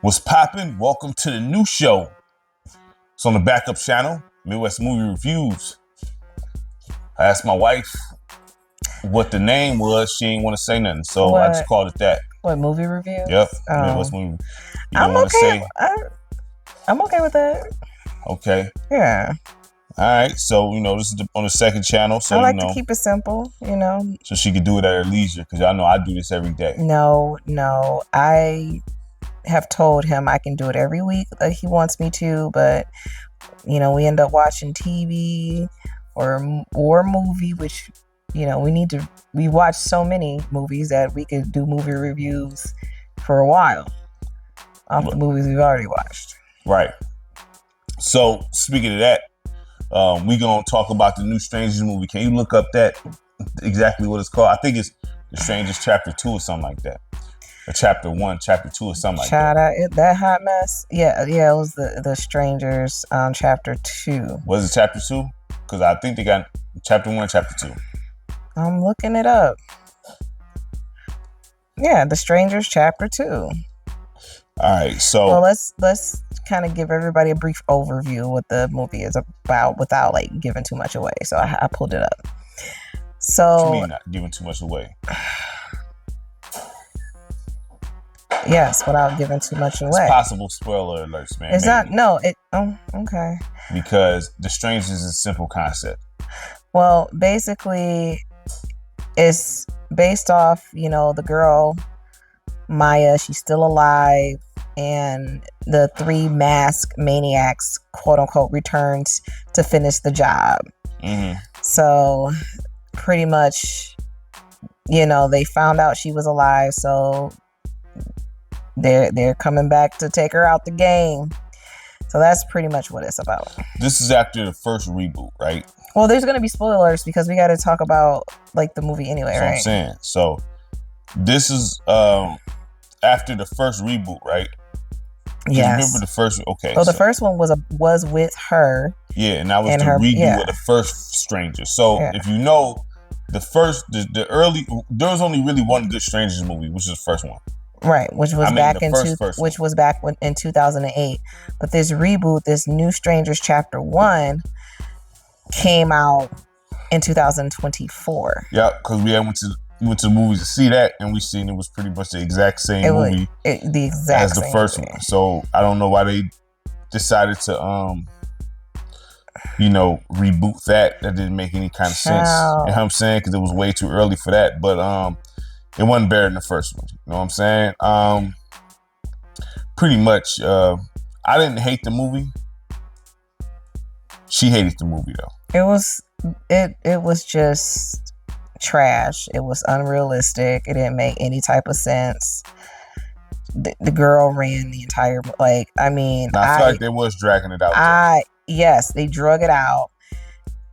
What's poppin'? Welcome to the new show. It's on the backup channel, Midwest Movie Reviews. I asked my wife what the name was. She ain't want to say nothing, so I just called it that. What, movie reviews? Yep, Midwest Movie. You don't I'm want to okay. say? I'm okay with that. Okay. Yeah. All right, so this is on the second channel, so I like to keep it simple, so she could do it at her leisure, because y'all know I do this every day. No, I have told him I can do it every week that he wants me to, but we end up watching TV or movie, which we watch so many movies that we could do movie reviews for a while of the movies we've already watched. Right. So speaking of that, we gonna talk about the new Strangers movie. Can you look up that exactly what it's called? I think it's The Strangers Chapter 2 or something like that. Or Chapter 1, Chapter 2 or something like that. That hot mess? Yeah, it was the Strangers Chapter 2. Was it Chapter 2? Because I think they got Chapter 1 and Chapter 2. I'm looking it up. Yeah, The Strangers Chapter 2. All right, so... Well, let's kind of give everybody a brief overview of what the movie is about without, giving too much away. So I pulled it up. So... What you mean not giving too much away? Yes, without giving too much away. It's possible spoiler alerts, man. It's not... No, it... Oh, okay. Because The Strangers is a simple concept. Well, basically, it's based off, the girl, Maya, she's still alive, and the three masked maniacs, quote unquote, returns to finish the job. Mm-hmm. So pretty much, they found out she was alive, so they're coming back to take her out the game. So that's pretty much what it's about. This is after the first reboot, right? Well, there's going to be spoilers because we got to talk about the movie anyway, that's right? What I'm saying. So this is after the first reboot, right? Yes. Remember the first? Okay. So the first one was with her. Yeah, and that was the reboot of the first Stranger. So if you know, the early, there was only really one good Strangers movie, which is the first one. Right, which was back in 2008. But this reboot, this new Strangers Chapter 1, came out in 2024. Yeah, because we went to the movies to see that, and we seen it was pretty much the exact same movie as the first one. So I don't know why they decided to reboot that. That didn't make any kind of sense. You know what I'm saying? Because it was way too early for that. But it wasn't better than the first one. You know what I'm saying? Pretty much, I didn't hate the movie. She hated the movie though. It was just trash. It was unrealistic. It didn't make any type of sense. The girl ran the entire I feel like they was dragging it out. Yes, they drug it out.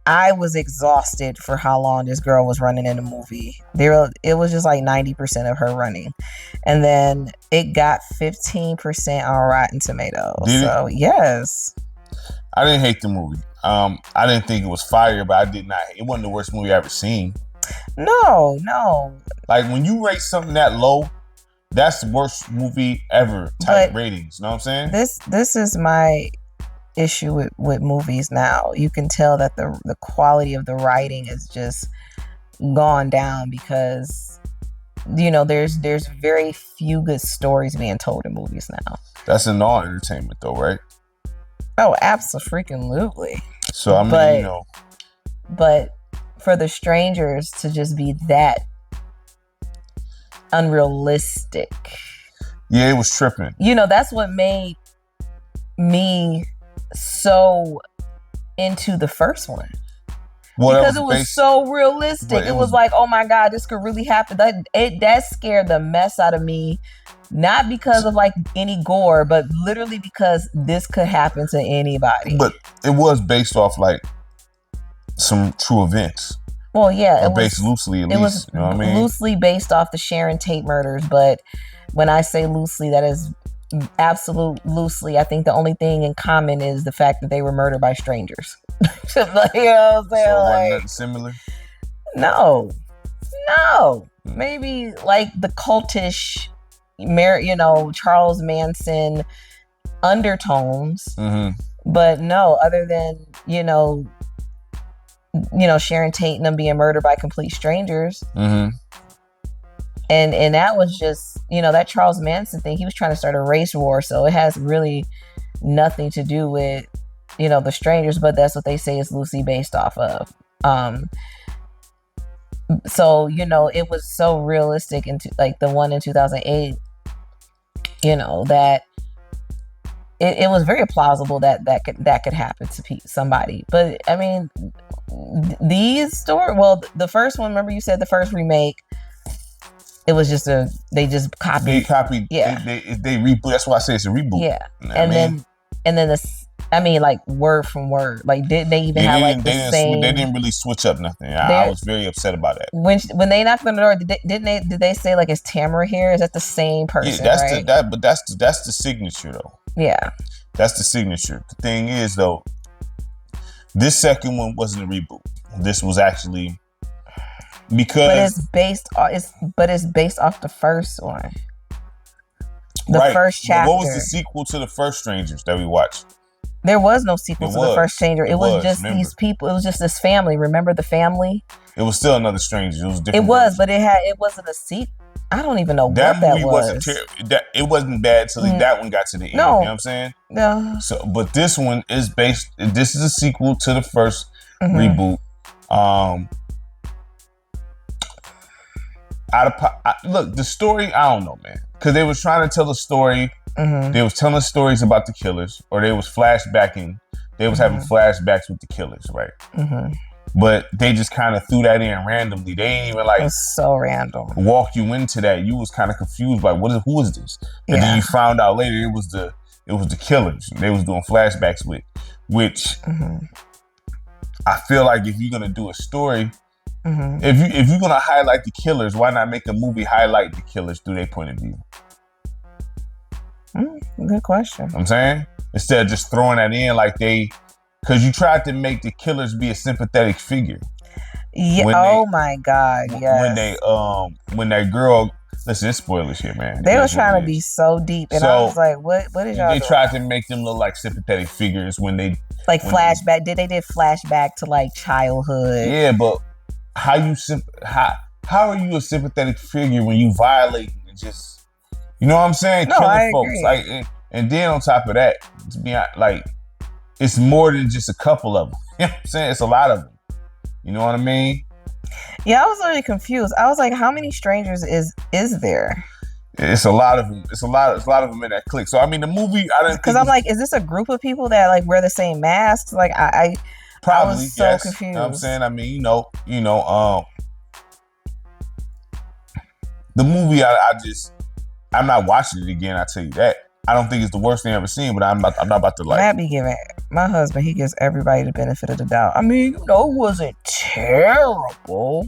I was exhausted for how long this girl was running in the movie. It was just 90% of her running. And then it got 15% on Rotten Tomatoes. So, yes. I didn't hate the movie. I didn't think it was fire, but I did not. It wasn't the worst movie I ever seen. No. When you rate something that low, that's the worst movie ever type ratings. You know what I'm saying? This is my issue with movies now. You can tell that the quality of the writing is just gone down because there's very few good stories being told in movies now. That's in all entertainment though, right? Oh, absolutely. So but for the Strangers to just be that unrealistic, yeah, it was tripping. That's what made me so into the first one. Because it was so realistic. It was like, oh my God, this could really happen. That scared the mess out of me. Not because of any gore, but literally because this could happen to anybody. But it was based off some true events. Well, yeah, it was based loosely. At least, was you know what I mean? Loosely based off the Sharon Tate murders. But when I say loosely, that is absolute loosely. I think the only thing in common is the fact that they were murdered by strangers. You know what I'm saying? So wasn't nothing similar? No. Maybe the cultish Charles Manson undertones. Mm-hmm. But no, other than Sharon Tate and them being murdered by complete strangers. Mm-hmm. And that was just, that Charles Manson thing, he was trying to start a race war, so it has really nothing to do with, the strangers, but that's what they say is loosely based off of. So, it was so realistic into like the one in 2008, that it was very plausible that could happen to somebody. But I mean, these the first one, remember you said the first remake, it was just they just copied. They copied. Yeah. They reboot. That's why I say it's a reboot. Yeah. And then this, like word from word. Like, did they even have like the same? They didn't really switch up nothing. I was very upset about that. When they knocked on the door, did they say like, is Tamara here? Is that the same person? Yeah, that's the signature though. Yeah. That's the signature. The thing is though, this second one wasn't a reboot. This was actually because but it's based off the first one. The first chapter. What was the sequel to the first Strangers that we watched? There was no sequel to the first Stranger. It was just these people. It was just this family. Remember the family? It was still another Stranger. It was different. It was, but it wasn't a sequel. I don't even know what that was. It wasn't bad till that one got to the end. No. You know what I'm saying? No. So, but this one is this is a sequel to the first reboot. Look, the story, I don't know, man. Because they was trying to tell a story. They was telling stories about the killers, or they was flashbacking. They was having flashbacks with the killers, right? But they just kind of threw that in randomly. They ain't even like, it was so random, walk you into that. You was kind of confused by who is this? And then you found out later it was the killers. They was doing flashbacks with, which I feel like if you're gonna do a story, if you're gonna highlight the killers, why not make a movie highlight the killers through their point of view? Good question. I'm saying, instead of just throwing that in like because you tried to make the killers be a sympathetic figure. Yeah. My God. Yes. When that girl, listen, it's spoilers here, man. They were trying to be so deep, and I was like, "What is y'all?" They tried to make them look like sympathetic figures when they flashback. They did flashback to like childhood. Yeah, but how are you a sympathetic figure when you violate and just, you know what I'm saying? No, killing I folks agree. like, and then on top of that, to be like, it's more than just a couple of them. You know what I'm saying? It's a lot of them. You know what I mean? Yeah, I was really confused. I was like, how many strangers is there? It's a lot of them. It's a lot of them in that clique. So I mean, the movie, I didn't. Because I'm like, is this a group of people that like wear the same masks? Like I was so confused. You know what I'm saying? I mean, the movie, I'm not watching it again. I tell you that. I don't think it's the worst thing I've ever seen, but I'm not about to like. Matt be giving my husband. He gives everybody the benefit of the doubt. I mean, it wasn't terrible.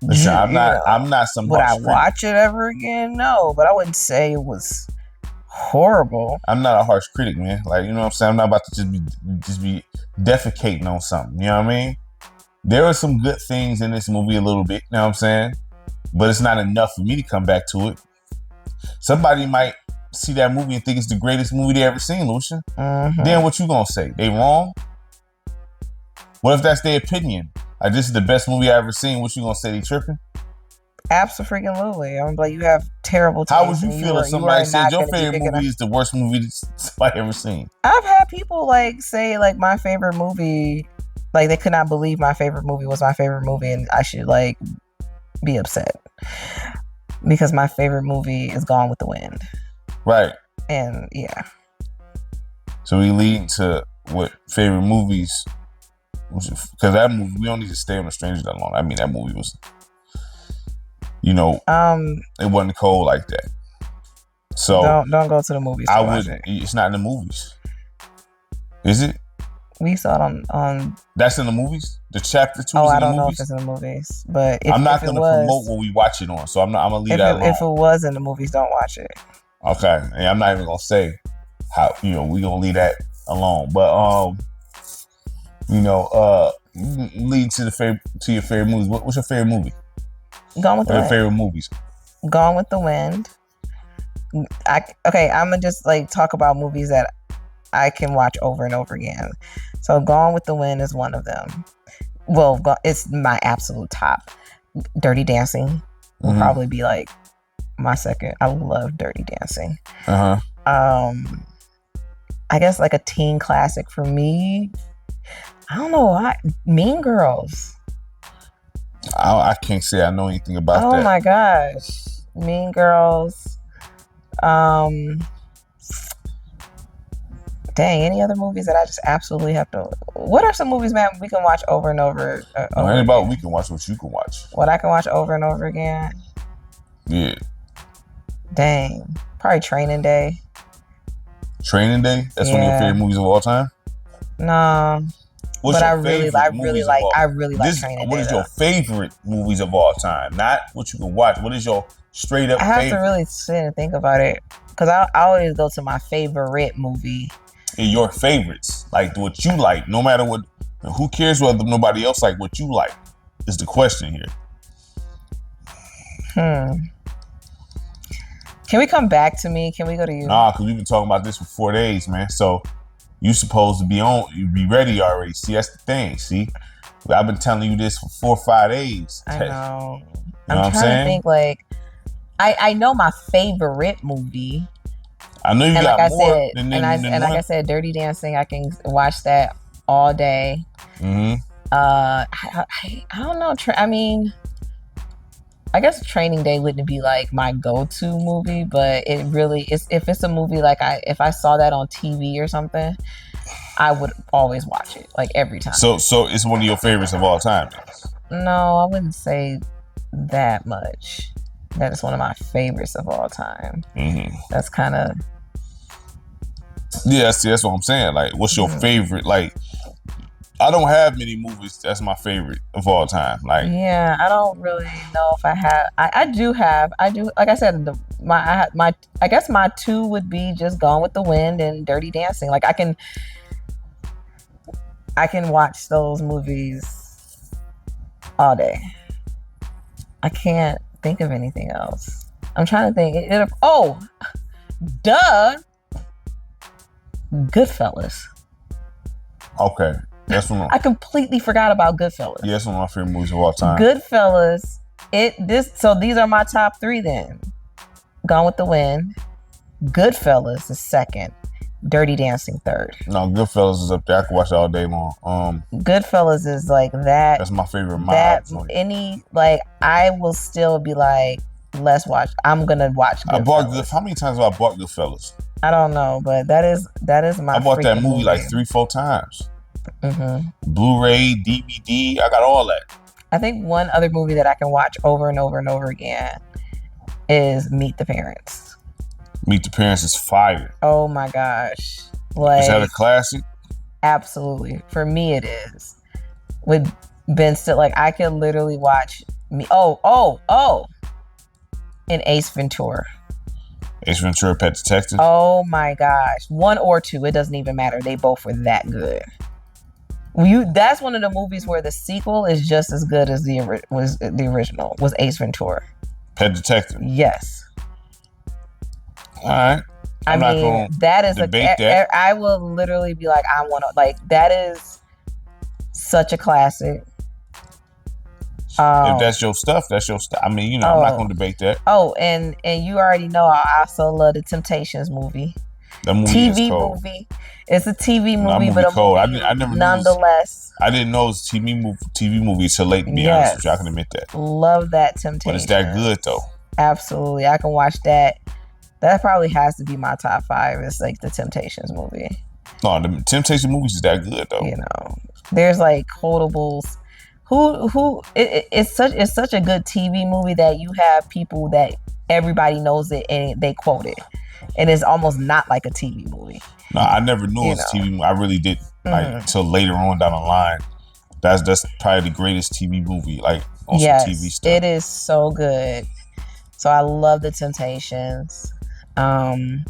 Listen, I'm not some. Would I watch it ever again? No, but I wouldn't say it was horrible. I'm not a harsh critic, man. Like, you know what I'm saying? I'm not about to just be defecating on something. You know what I mean? There are some good things in this movie a little bit. You know what I'm saying? But it's not enough for me to come back to it. Somebody might see that movie and think it's the greatest movie they ever seen, Lucian. Then what you gonna say? They wrong? What if that's their opinion? Like, this is the best movie I ever seen. What you gonna say? They tripping? Absolutely. I'm like, you have terrible taste. How would you feel if somebody said your favorite movie is the worst movie somebody ever seen? I've had people like say like my favorite movie, like they could not believe my favorite movie was my favorite movie, and I should like be upset because my favorite movie is Gone with the Wind. Right. And yeah. So we lead to what favorite movies, because that movie, we don't need to stay on The Stranger that long. I mean, that movie was, it wasn't cold like that. So don't go to the movies. I wouldn't. It's not in the movies. Is it? We saw it on. That's in the movies. The chapter 2 is in the movies. Oh, I don't know if it's in the movies, but I'm not going to promote what we watch it on, so I'm gonna leave that alone. If it was in the movies, don't watch it. Okay, and I'm not even gonna say how. We gonna leave that alone. But lead to your favorite movies. What's your favorite movie? Gone with the Wind. Your favorite movies? Gone with the Wind. Okay, I'm gonna just like talk about movies that I can watch over and over again. So Gone with the Wind is one of them. Well, it's my absolute top. Dirty Dancing will probably be like my second. I love Dirty Dancing. I guess like a teen classic for me. I don't know. Mean Girls. I can't say I know anything about that. Oh my gosh, Mean Girls. Dang, any other movies that I just absolutely have to? What are some movies, man, we can watch over and over? No, ain't about we can watch what you can watch. What I can watch over and over again? Yeah. Dang, probably Training Day. Training Day? That's one of your favorite movies of all time? No. What's but your I really like Training Day. What is your favorite movies of all time? Not what you can watch. What is your straight up favorite? I have to really sit and think about it. Because I always go to my favorite movie. And your favorites. Like what you like. No matter what. Who cares whether nobody else like what you like? Is the question here. Can we come back to me? Can we go to you? Nah, because we've been talking about this for 4 days, man. So you supposed to be on, you be ready already. See, that's the thing. See, I've been telling you this for 4 or 5 days. I know. You know what I'm trying saying? to think like, I know my favorite movie. I know you got more than like I said, Dirty Dancing. I can watch that all day. I don't know. I mean, I guess Training Day wouldn't be like my go-to movie, but it really is. If it's a movie like if I saw that on TV or something, I would always watch it, like every time. So it's one of your favorites of all time. No, I wouldn't say that much. That is one of my favorites of all time. That's kind of. Yeah, see, that's what I'm saying. Like, what's your favorite? Like, I don't have many movies that's my favorite of all time. Like, yeah, I don't really know if I have. I do. Like I said, I guess my two would be just Gone with the Wind and Dirty Dancing. Like I can watch those movies all day. I can't think of anything else. I'm trying to think. Goodfellas. Okay. That's one. I completely forgot about Goodfellas. Yeah, that's one of my favorite movies of all time. Goodfellas. So these are my top three then. Gone with the Wind. Goodfellas is second. Dirty Dancing third. No, Goodfellas is up there. I can watch it all day long. Goodfellas is like that. That's my favorite mob. I will still be like, let's watch. I'm gonna watch Goodfellas. How many times have I bought Goodfellas? I don't know, but that is my. I bought that movie like 3-4 times. Blu-ray, DVD, I got all that. I think one other movie that I can watch over and over and over again is Meet the Parents. Meet the Parents is fire. Oh my gosh. Like, is that a classic? Absolutely. For me it is. With Ben Stiller, like I can literally watch me. And Ace Ventura. Ace Ventura, Pet Detective. Oh my gosh. 1 or 2, it doesn't even matter. They both were that good. That's one of the movies where the sequel is just as good as the original. Was Ace Ventura. Pet Detective. Yes. All right. I mean, that is that. I will literally be like, that is such a classic. If that's your stuff, that's your stuff. I mean, I'm not going to debate that. Oh, and you already know I also love the Temptations movie. The movie TV is cold. movie. It's a TV movie, but cold. I never nonetheless. I didn't know it was a TV movie till late, to be honest with you. I can admit that. Love that Temptation. But it's that good, though. Absolutely. I can watch that. That probably has to be my top 5. It's like the Temptations movie. No, the Temptation movies is that good, though. There's like quotables. It's such a good TV movie that you have people that everybody knows it and they quote it. And it's almost not like a TV movie. No, I never knew it was a TV movie. I really didn't. Like, until later on down the line. That's probably the greatest TV movie, like, on some TV stuff. It is so good. So I love the Temptations. Yeah,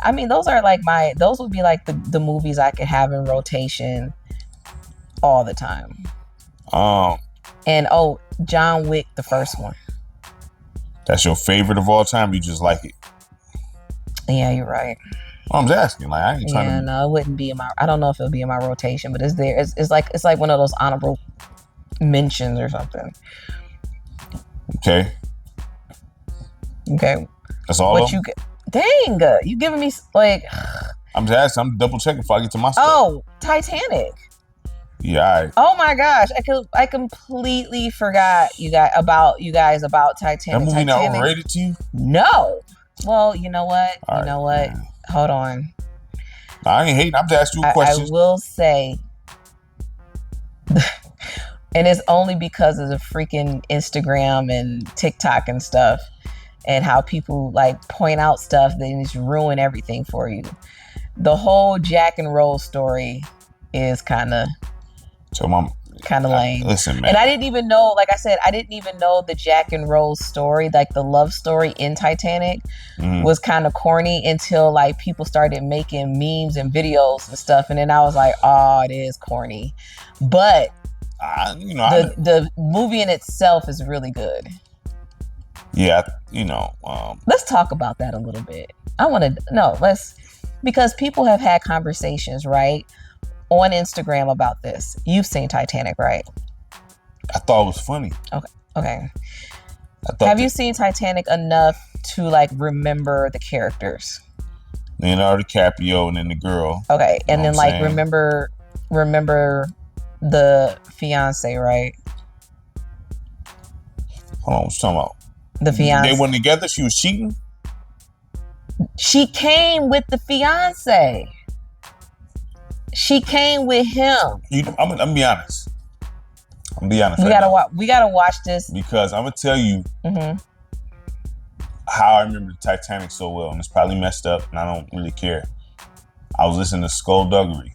I mean, those would be like the movies I could have in rotation all the time. And John Wick, the first one. That's your favorite of all time? You just like it? Yeah, you're right. I'm just asking. Like, I ain't trying to. No, it wouldn't be in my. I don't know if it'll be in my rotation, but it's there. It's like one of those honorable mentions or something. Okay. Okay. That's all. What you? Dang, you giving me like. I'm just asking. I'm double checking before I get to my stuff. Oh, Titanic. Yeah. All right. Oh my gosh, I completely forgot you guys about Titanic. That movie Titanic. not overrated to you? No. Well, you know what? All you know what? Man. Hold on. I ain't hating. I'm just asking you questions. I will say, and it's only because of the freaking Instagram and TikTok and stuff, and how people like point out stuff that just ruin everything for you. The whole Jack and Rose story is kind of lame. Listen, man. And I didn't even know, like I said, I didn't even know the Jack and Rose story, like the love story in Titanic was kind of corny until like people started making memes and videos and stuff. And then I was like, oh, it is corny. But the movie in itself is really good. Yeah, let's talk about that a little bit. Because people have had conversations, right? On Instagram about this. You've seen Titanic, right? I thought it was funny. Okay. Have you seen Titanic enough to like remember the characters? Leonardo DiCaprio and then the girl. Okay, and then like remember the fiance, right? Hold on, what you talking about? The fiance. They went together. She was cheating. She came with the fiance. She came with him. I'm gonna be honest. We gotta watch this because I'm gonna tell you how I remember the Titanic so well, and it's probably messed up, and I don't really care. I was listening to Skullduggery.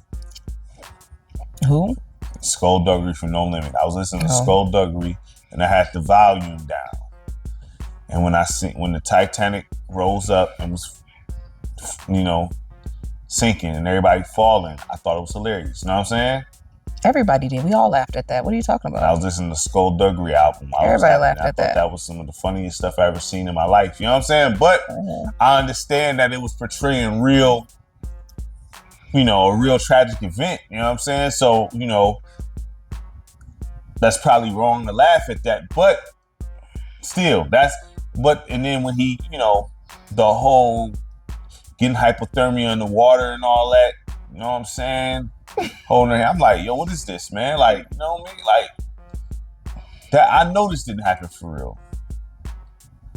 Who? Skullduggery from No Limit. I was listening to Skullduggery, and I had the volume down. And when the Titanic rose up and was, sinking and everybody falling, I thought it was hilarious. You know what I'm saying? Everybody did. We all laughed at that. What are you talking about? I was listening to Skullduggery album. Everybody laughed at that. That was some of the funniest stuff I ever seen in my life. You know what I'm saying? But I understand that it was portraying real, a real tragic event. You know what I'm saying? So, that's probably wrong to laugh at that. But still, and then when he, the whole getting hypothermia in the water and all that, you know what I'm saying? Holding her hand. I'm like, yo, what is this, man? Like, you know what I mean? Like, that I know this didn't happen for real.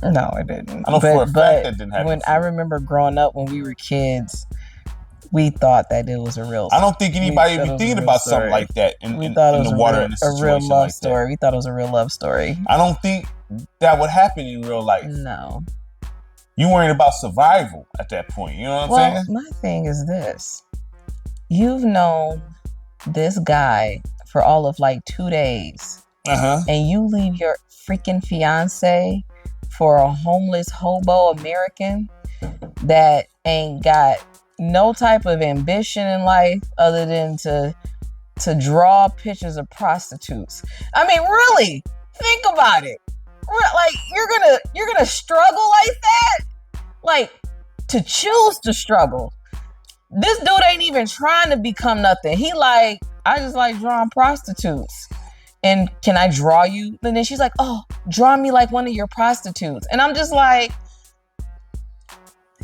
No, it didn't. I know for a fact that didn't happen. When I remember growing up when we were kids, we thought that it was a real story. I don't think anybody would be thinking about something like that in the water in a situation a real love like story. That. We thought it was a real love story. I don't think that would happen in real life. No. You worried about survival at that point. You know what I'm saying? My thing is this. You've known this guy for all of like 2 days. And you leave your freaking fiance for a homeless hobo American that ain't got no type of ambition in life other than to draw pictures of prostitutes. I mean, really, think about it. Like, you're gonna struggle like that? Like, to choose to struggle. This dude ain't even trying to become nothing. He like, I just like drawing prostitutes. And can I draw you? And then she's like, oh, draw me like one of your prostitutes. And I'm just like,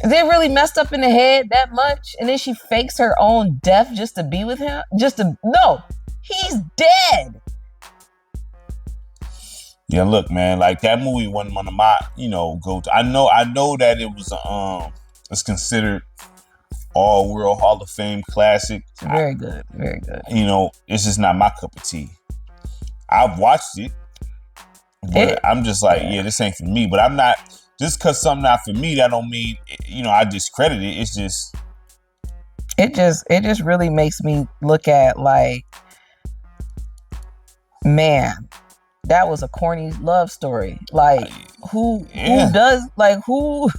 is it really messed up in the head that much? And then she fakes her own death just to be with him? No, he's dead. Yeah, look, man, like that movie wasn't one of my, go-to. I know that it was, it's considered all-world Hall of Fame classic. Very good, very good. It's just not my cup of tea. I've watched it, but I'm just like, yeah, this ain't for me. But I'm not, just because something not for me, that don't mean, I discredit it. It's just. It just really makes me look at like, man, that was a corny love story. Like, who does, like, who?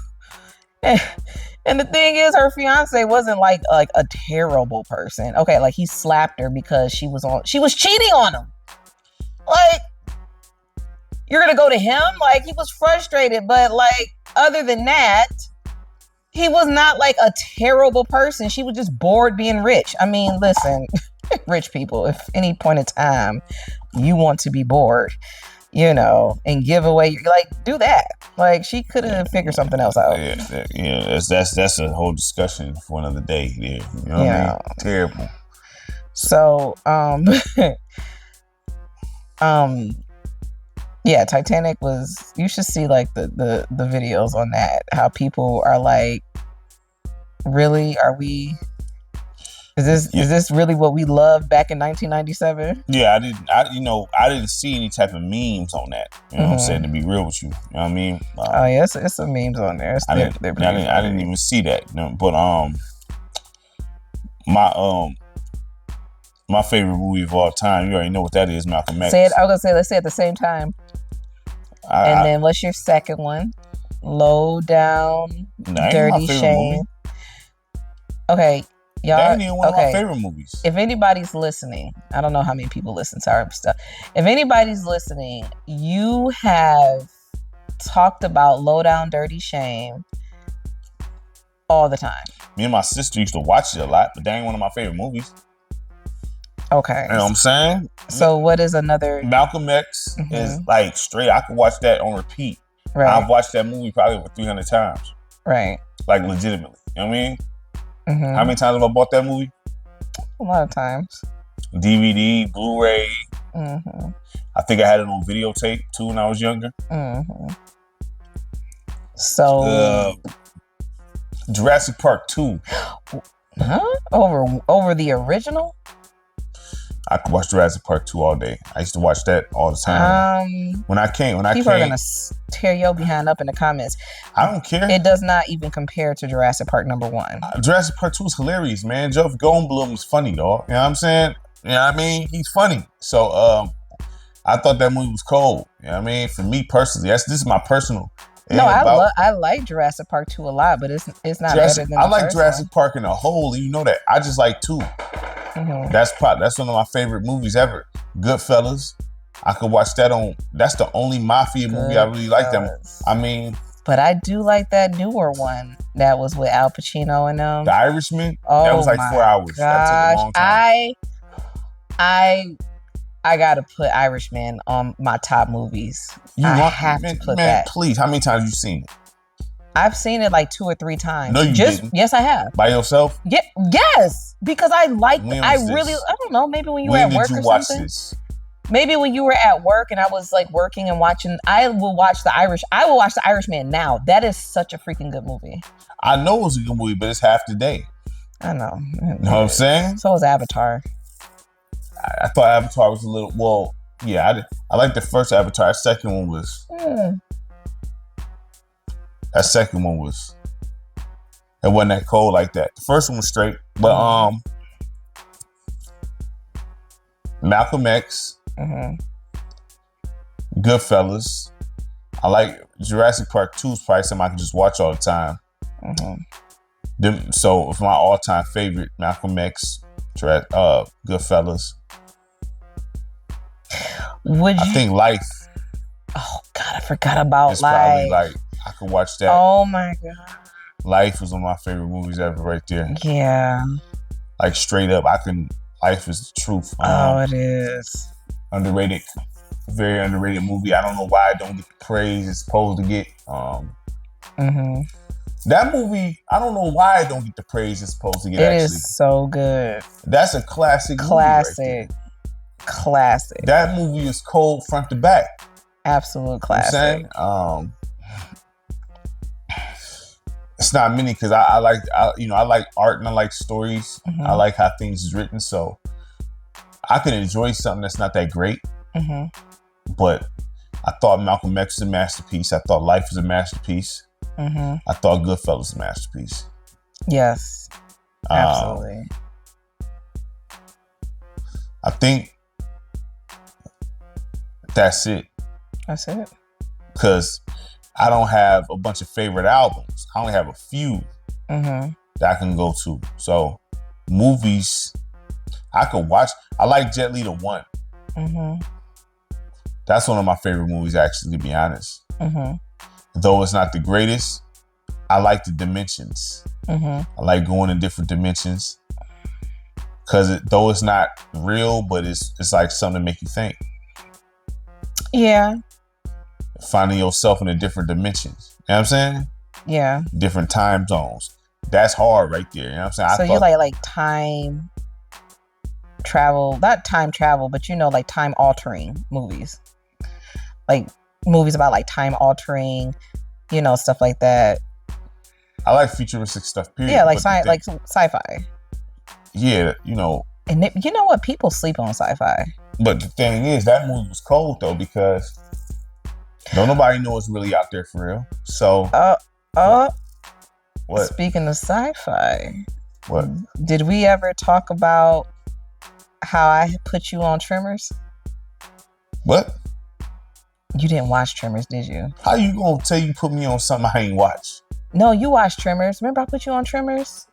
And the thing is, her fiance wasn't like a terrible person. Okay, like he slapped her because she was cheating on him. Like, You're gonna go to him? Like, he was frustrated, but like, other than that, he was not like a terrible person. She was just bored being rich. I mean, listen, rich people, if any point in time you want to be bored, and give away, like, do that. Like, she could have figured something else out. Yeah. That's a whole discussion for another day. Yeah, you know what I mean? Terrible. So, yeah, Titanic was. You should see like the videos on that. How people are like, really? Are we? Is this really what we loved back in 1997? Yeah, I didn't see any type of memes on that. You know what I'm saying? To be real with you, you know what I mean? Oh yeah, it's some memes on there. I didn't even see that. But my favorite movie of all time. You already know what that is, Malcolm X. Say it. I was gonna say, let's say it at the same time. And then what's your second one? Low Down, Dirty Shame. Movie. Okay, y'all. That ain't even one of my favorite movies. If anybody's listening, I don't know how many people listen to our stuff. If anybody's listening, you have talked about Low Down, Dirty Shame all the time. Me and my sister used to watch it a lot, but that ain't one of my favorite movies. Okay. You know what I'm saying? So what is another? Malcolm X is like straight. I could watch that on repeat. Right. I've watched that movie probably over 300 times. Right. Like legitimately. You know what I mean? How many times have I bought that movie? A lot of times. DVD, Blu-ray. I think I had it on videotape too when I was younger. So Jurassic Park 2. Huh? Over the original? I could watch Jurassic Park 2 all day. I used to watch that all the time. When I came, people are gonna tear your behind up in the comments. I don't care. It does not even compare to Jurassic Park #1. Jurassic Park 2 is hilarious, man. Jeff Goldblum is funny, dog. You know what I'm saying? You know what I mean? He's funny. So I thought that movie was cold. You know what I mean? For me personally, this is my personal. No, I like Jurassic Park 2 a lot, but it's not better than I like Jurassic Park in a whole. You know that. I just like 2. That's one of my favorite movies ever. Goodfellas. I could watch that on. That's the only mafia movie I really like. Them. I mean, but I do like that newer one that was with Al Pacino and them. The Irishman. Oh, that was like 4 hours. Gosh. That took a long time. I gotta put Irishman on my top movies. I have to put that. Please, how many times have you seen it? I've seen it like 2 or 3 times. No, you didn't. Yes, I have. By yourself? Yeah, yes, because I don't know, maybe when you were at work or something. When did you watch this? Maybe when you were at work and I was like working and watching. I will watch The Irishman now. That is such a freaking good movie. I know it's a good movie, but it's half the day. I know. You know what I'm saying? So was Avatar. I thought Avatar was a little. Well, yeah, I like the first Avatar. The second one was. That second one was. It wasn't that cold like that. The first one was straight, but Malcolm X, Goodfellas. I like Jurassic Park 2 is probably something I can just watch all the time. So, it's my all-time favorite: Malcolm X, Goodfellas. I think Life. Oh God, I forgot about it's Life. Probably like I could watch that. Oh my God. Life is one of my favorite movies ever, right there. Yeah. Like straight up, Life is the truth. It is. Underrated, very underrated movie. I don't know why I don't get the praise it's supposed to get. That movie, I don't know why I don't get the praise it's supposed to get. It is so good. That's a classic. Classic. Classic. That movie is cold front to back. Absolute classic. You know what I'm saying? It's not many because I like art and I like stories. I like how things is written, so I can enjoy something that's not that great. But I thought Malcolm X was a masterpiece. I thought Life was a masterpiece. I thought Goodfellas was a masterpiece. Yes, absolutely. I think that's it. That's it. Because I don't have a bunch of favorite albums. I only have a few that I can go to. So movies, I could watch. I like Jet Li the 1. That's one of my favorite movies, actually, to be honest. Mm-hmm. Though it's not the greatest, I like the dimensions. Mm-hmm. I like going in different dimensions. Because though it's not real, but it's like something to make you think. Yeah. Finding yourself in a different dimensions. You know what I'm saying? Yeah. Different time zones. That's hard right there. You know what I'm saying? So you like time travel, not time travel, but like time altering movies. Like movies about like time altering, stuff like that. I like futuristic stuff, period. Yeah, like sci-fi. Yeah, And you know what? People sleep on sci-fi. But the thing is, that movie was cold though, because don't nobody know what's really out there for real. So what? Speaking of sci-fi, what? Did we ever talk about how I put you on Tremors? What? You didn't watch Tremors, did you? How you gonna tell you put me on something I ain't watched? No, you watched Tremors. Remember I put you on Tremors?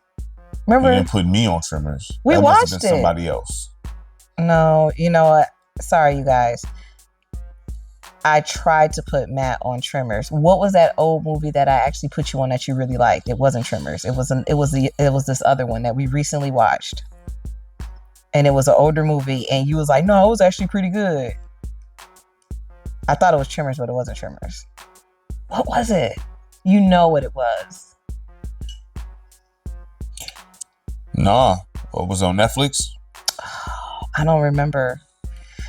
Remember? You didn't put me on Tremors. We that watched must have been it. Somebody else. No, you know what? Sorry, you guys. I tried to put Matt on Tremors. What was that old movie that I actually put you on that you really liked? It wasn't Tremors. It was this other one that we recently watched. And it was an older movie, and you was like, no, it was actually pretty good. I thought it was Tremors, but it wasn't Tremors. What was it? You know what it was. Nah. What was on Netflix? I don't remember.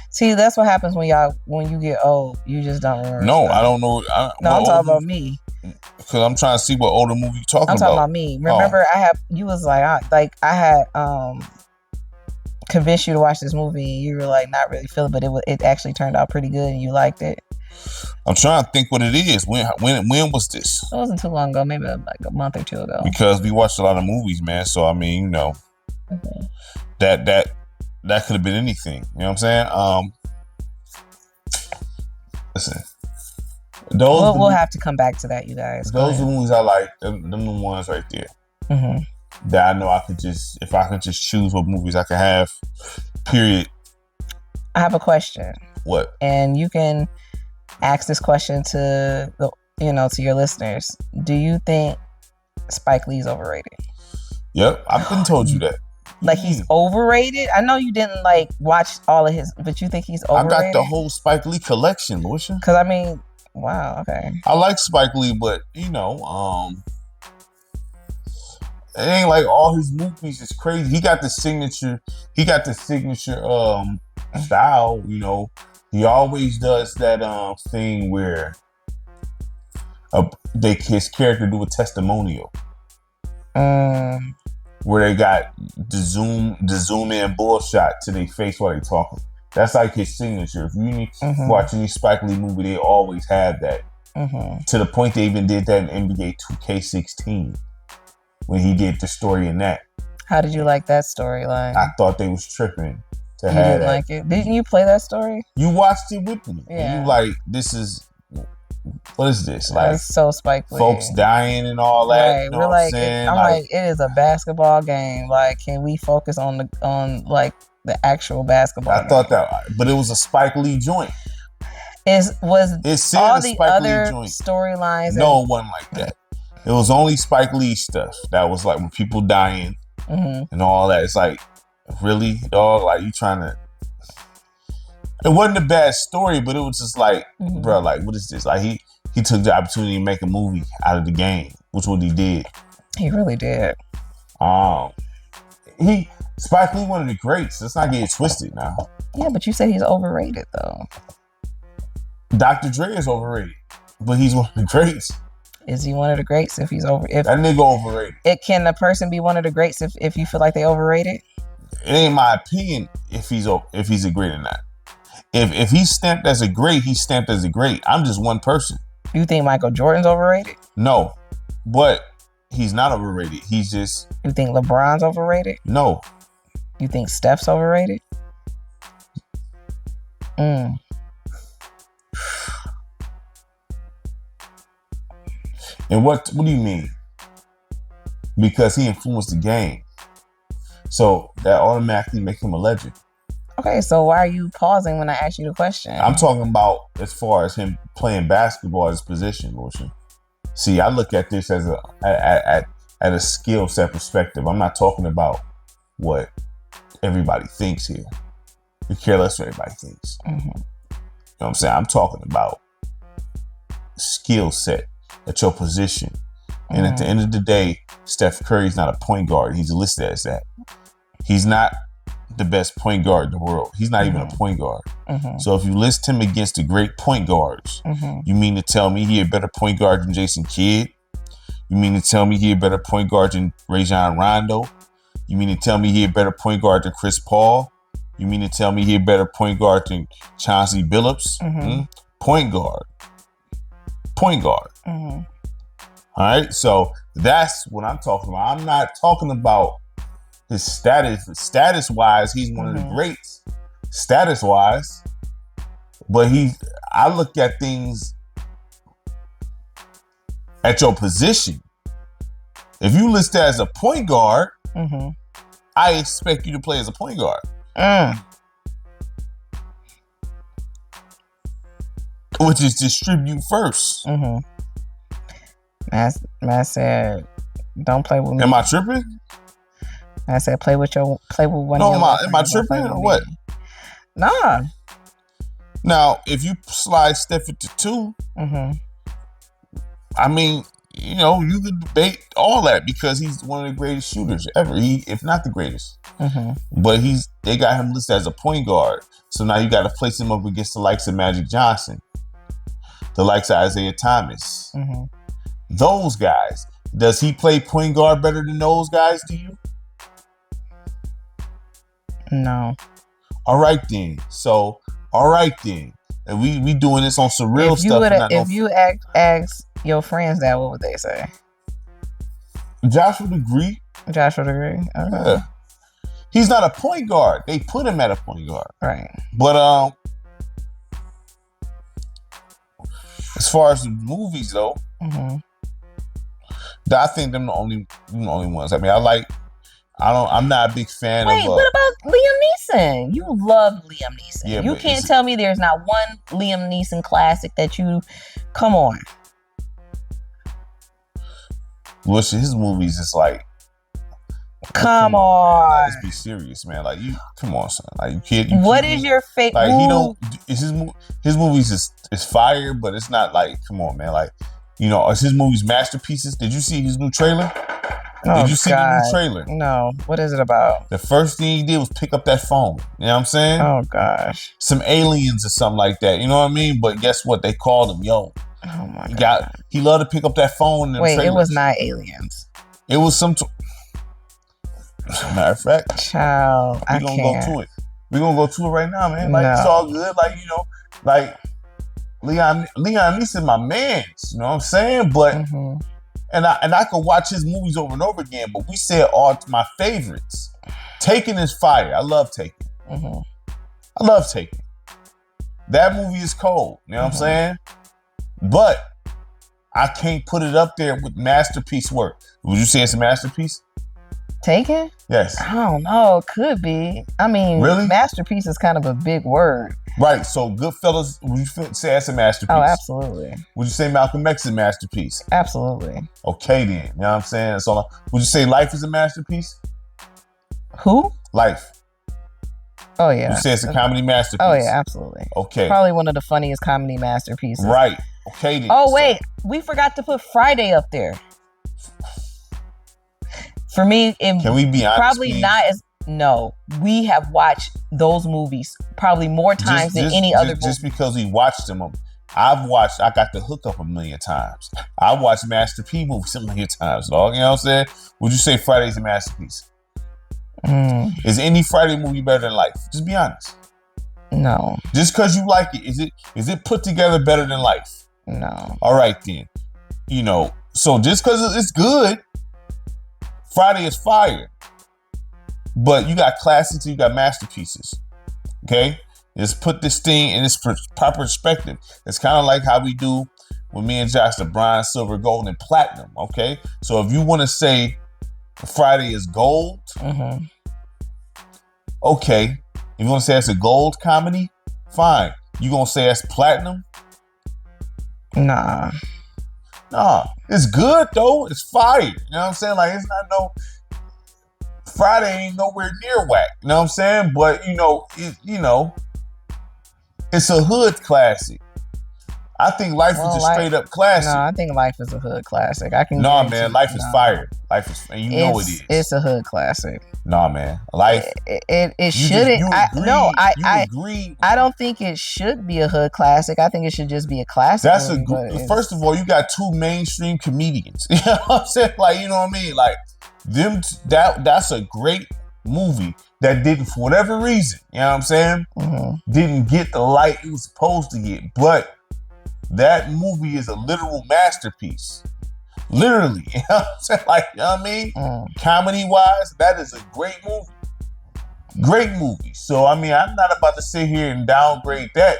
See, that's what happens when you get old. You just don't remember. No, stuff. I don't know. I'm talking about me. Because I'm trying to see what older movie you're talking about. I'm talking about me. Remember, you was like, I had convinced you to watch this movie, and you were like not really feeling, but it actually turned out pretty good, and you liked it. I'm trying to think what it is. When was this? It wasn't too long ago, maybe like a month or two ago. Because we watched a lot of movies, man. So I mean, Mm-hmm. that could have been anything. You know what I'm saying? Listen, we'll have to come back to that, you guys. Those are the movies I like. Them the ones right there. Mm-hmm. That I know if I could just choose what movies I could have. Period. I have a question. What? And you can ask this question to to your listeners. Do you think Spike Lee's overrated? Yep, I've been told you that. Like he's overrated? I know you didn't watch all of his, but you think he's overrated? I got the whole Spike Lee collection, Lucia. Because I mean, wow, okay. I like Spike Lee, but it ain't like all his movies is crazy. He got the signature style, He always does that thing where his character do a testimonial. Where they got the zoom in bull shot to their face while they talking. That's like his signature. If you watch any Spike Lee movie, they always have that. Mm-hmm. To the point they even did that in NBA 2K16 when he did the story in that. How did you like that storyline? I thought they was tripping to you have didn't that. Like it? Didn't you play that story? You watched it with me. Yeah. And you like, what is this? Like, that's so Spike Lee. Folks dying and all that. Right. You know We're what like, I'm saying? I'm like, it is a basketball game. Like, can we focus on the actual basketball? I thought that, but it was a Spike Lee joint. It said all the Spike other Lee joint. Storylines. No, it wasn't like that. It was only Spike Lee stuff that was like when people dying and all that. It's like, really, dog? Like, you trying to? It wasn't a bad story, but it was just like, bro, like, what is this? Like, he took the opportunity to make a movie out of the game, which what he did. He really did. Spike Lee one of the greats. Let's not get it twisted now. Yeah, but you said he's overrated though. Dr. Dre is overrated, but he's one of the greats. Is he one of the greats if he's over? If that nigga overrated. Can a person be one of the greats if you feel like they overrated? It ain't my opinion if he's a great or not. If he's stamped as a great, he's stamped as a great. I'm just one person. You think Michael Jordan's overrated? No, but he's not overrated. He's just. You think LeBron's overrated? No. You think Steph's overrated? And what do you mean? Because he influenced the game. So that automatically makes him a legend. Okay, so why are you pausing when I ask you the question? I'm talking about as far as him playing basketball at his position, Motion. See, I look at this as at a skill set perspective. I'm not talking about what everybody thinks here. We care less what everybody thinks. Mm-hmm. You know what I'm saying? I'm talking about skill set at your position. And at the end of the day, Steph Curry's not a point guard. He's listed as that. He's not the best point guard in the world. He's not even a point guard. So if you list him against the great point guards, you mean to tell me he a better point guard than Jason Kidd? You mean to tell me he a better point guard than Rajon Rondo? You mean to tell me he a better point guard than Chris Paul? You mean to tell me he a better point guard than Chauncey Billups? Point guard. Point guard. All right, so that's what I'm talking about. I'm not talking about his status. Status-wise, he's one of the greats. Status-wise, but I look at things at your position. If you list as a point guard, I expect you to play as a point guard. Which is distribute first. I said, don't play with me. Am I tripping? I said, play with one of your. Am I tripping or what? Nah. Now, if you slide Steph into 2, I mean, you know, you could debate all that because he's one of the greatest shooters ever. If not the greatest. But they got him listed as a point guard. So now you got to place him up against the likes of Magic Johnson, the likes of Isaiah Thomas. Those guys. Does he play point guard better than those guys to you? No. All right then. And we doing this on some real stuff. If you ask your friends that, what would they say? Josh would agree. Okay. Yeah. He's not a point guard. They put him at a point guard. Right. But as far as the movies though, I think them the only ones. I mean, I'm not a big fan of. Wait, what about Liam Neeson? You love Liam Neeson. Yeah, you can't tell me there's not one Liam Neeson classic that you. Come on. Well, his movies is like. Come on. Let's be serious, man. Like come on, son. Like you can't. What is your favorite? Like he don't. His movies is fire, but it's not like. Come on, man. Like is his movies masterpieces? Did you see his new trailer? Did you see the new trailer? No. What is it about? The first thing he did was pick up that phone. You know what I'm saying? Oh gosh. Some aliens or something like that. You know what I mean? But guess what? They called him, yo. Oh my God. He loved to pick up that phone. Wait, trailers. It was not aliens. It was some. Matter of fact, child, we're gonna go to it. We're gonna go to it right now, man. Like it's all good. Like like Leon Neeson, my man. You know what I'm saying? But and I could watch his movies over and over again. But we said all my favorites. Taken is fire. I love Taken. I love Taken. That movie is cold. You know what I'm saying? But I can't put it up there with masterpiece work. Would you say it's a masterpiece? Taken? Yes. I don't know. Could be. I mean, really? Masterpiece is kind of a big word. Right. So Goodfellas, would you say that's a masterpiece? Oh, absolutely. Would you say Malcolm X is a masterpiece? Absolutely. Okay then. You know what I'm saying? So would you say Life is a masterpiece? Who? Life. Oh, yeah. You say it's a comedy masterpiece? Oh, yeah, absolutely. Okay. Probably one of the funniest comedy masterpieces. Right. Okay then. Oh, wait. We forgot to put Friday up there. For me, can we be honest? Probably not as. No, we have watched those movies probably more times than any other movie. Just because we watched them, I got the hook up a million times. I watched Master P movies a million times, dog. You know what I'm saying? Would you say Friday's a masterpiece? Is any Friday movie better than Life? Just be honest. No. Just because you like it, is it put together better than Life? No. All right then. So just because it's good, Friday is fire. But you got classics, you got masterpieces. Okay? Just put this thing in its proper perspective. It's kind of like how we do with me and Josh, the bronze, silver, gold, and platinum. Okay? So if you want to say Friday is gold, okay, If you gonna say it's a gold comedy, fine. You gonna say it's platinum? Nah. Nah, it's good though. It's fire. You know what I'm saying? Like, it's not no Friday ain't nowhere near whack. You know what I'm saying? But it's a hood classic. I think Life is a straight up classic. No, I think Life is a hood classic. I can. Nah, man, Life is fire. Life is, and know it is. It's a hood classic. Nah, man, Life. It shouldn't. I agree. I don't think it should be a hood classic. I think it should just be a classic. First of all, you got two mainstream comedians. You know what I'm saying? Like, you know what I mean? Like them. That's a great movie that didn't, for whatever reason, you know what I'm saying? Mm-hmm. Didn't get the light it was supposed to get, but that movie is a literal masterpiece. Literally. You know what I'm saying? Like, you know what I mean? Comedy-wise, that is a great movie. Great movie. So, I mean, I'm not about to sit here and downgrade that.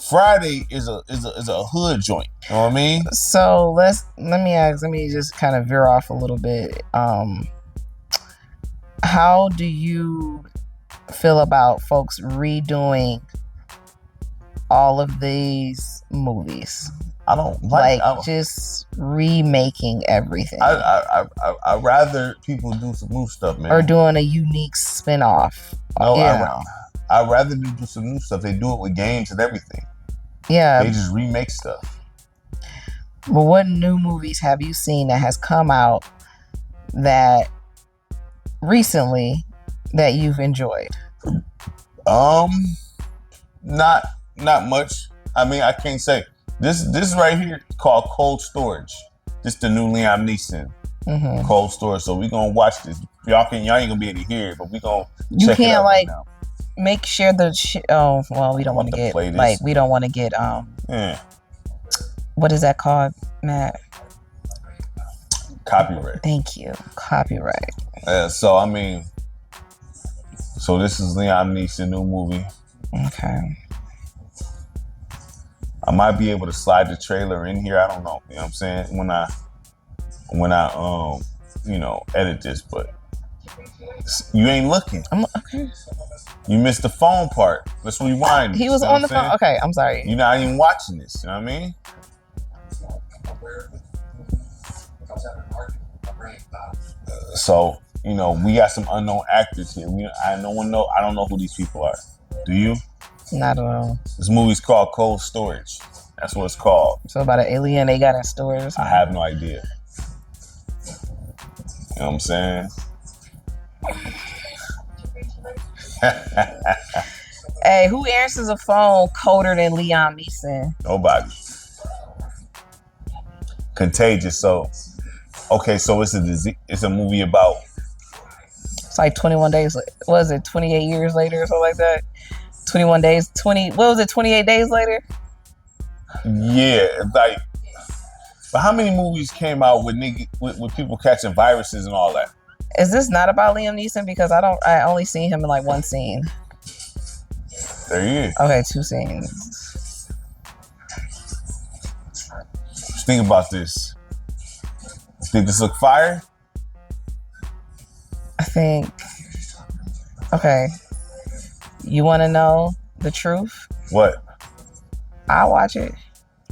Friday is a hood joint. You know what I mean? So, let me just kind of veer off a little bit. How do you feel about folks redoing all of these movies? I don't just remaking everything. I'd rather people do some new stuff, man. Or doing a unique spin-off. No, I'd rather do some new stuff. They do it with games and everything. Yeah. They just remake stuff. But what new movies have you seen that has come out that recently that you've enjoyed? Not much. I mean, I can't say. This right here is called Cold Storage. This the new Liam Neeson. Mm-hmm. Cold Storage. So we gonna watch this. Y'all ain't gonna be able to hear it, but we gonna check it out right now. Make sure the oh well, we don't want to get we don't want to get yeah. What is that called, Matt? Copyright. Thank you. Copyright. So I mean, this is Liam Neeson new movie. Okay. I might be able to slide the trailer in here. I don't know. You know what I'm saying? When I edit this, but you ain't looking. Okay. You missed the phone part. Let's rewind. He was on the phone. Okay, I'm sorry. You're not even watching this. You know what I mean? So, we got some unknown actors here. I don't know who these people are. Do you? Not at all. This movie's called Cold Storage. That's what it's called. So about an alien they got in storage or something? I have no idea. You know what I'm saying? Hey, who answers a phone colder than Liam Neeson? Nobody. Contagious. So, okay, so it's a movie about. It's like 21 days. Was it 28 years later or something like that? 21 days. 20. What was it? 28 days later. Yeah, like. But how many movies came out with people catching viruses and all that? Is this not about Liam Neeson? Because I only seen him in like one scene. There he is. Okay, 2 scenes. Just think about this. Think this look fire? I think. Okay. You want to know the truth? What? I'll watch it.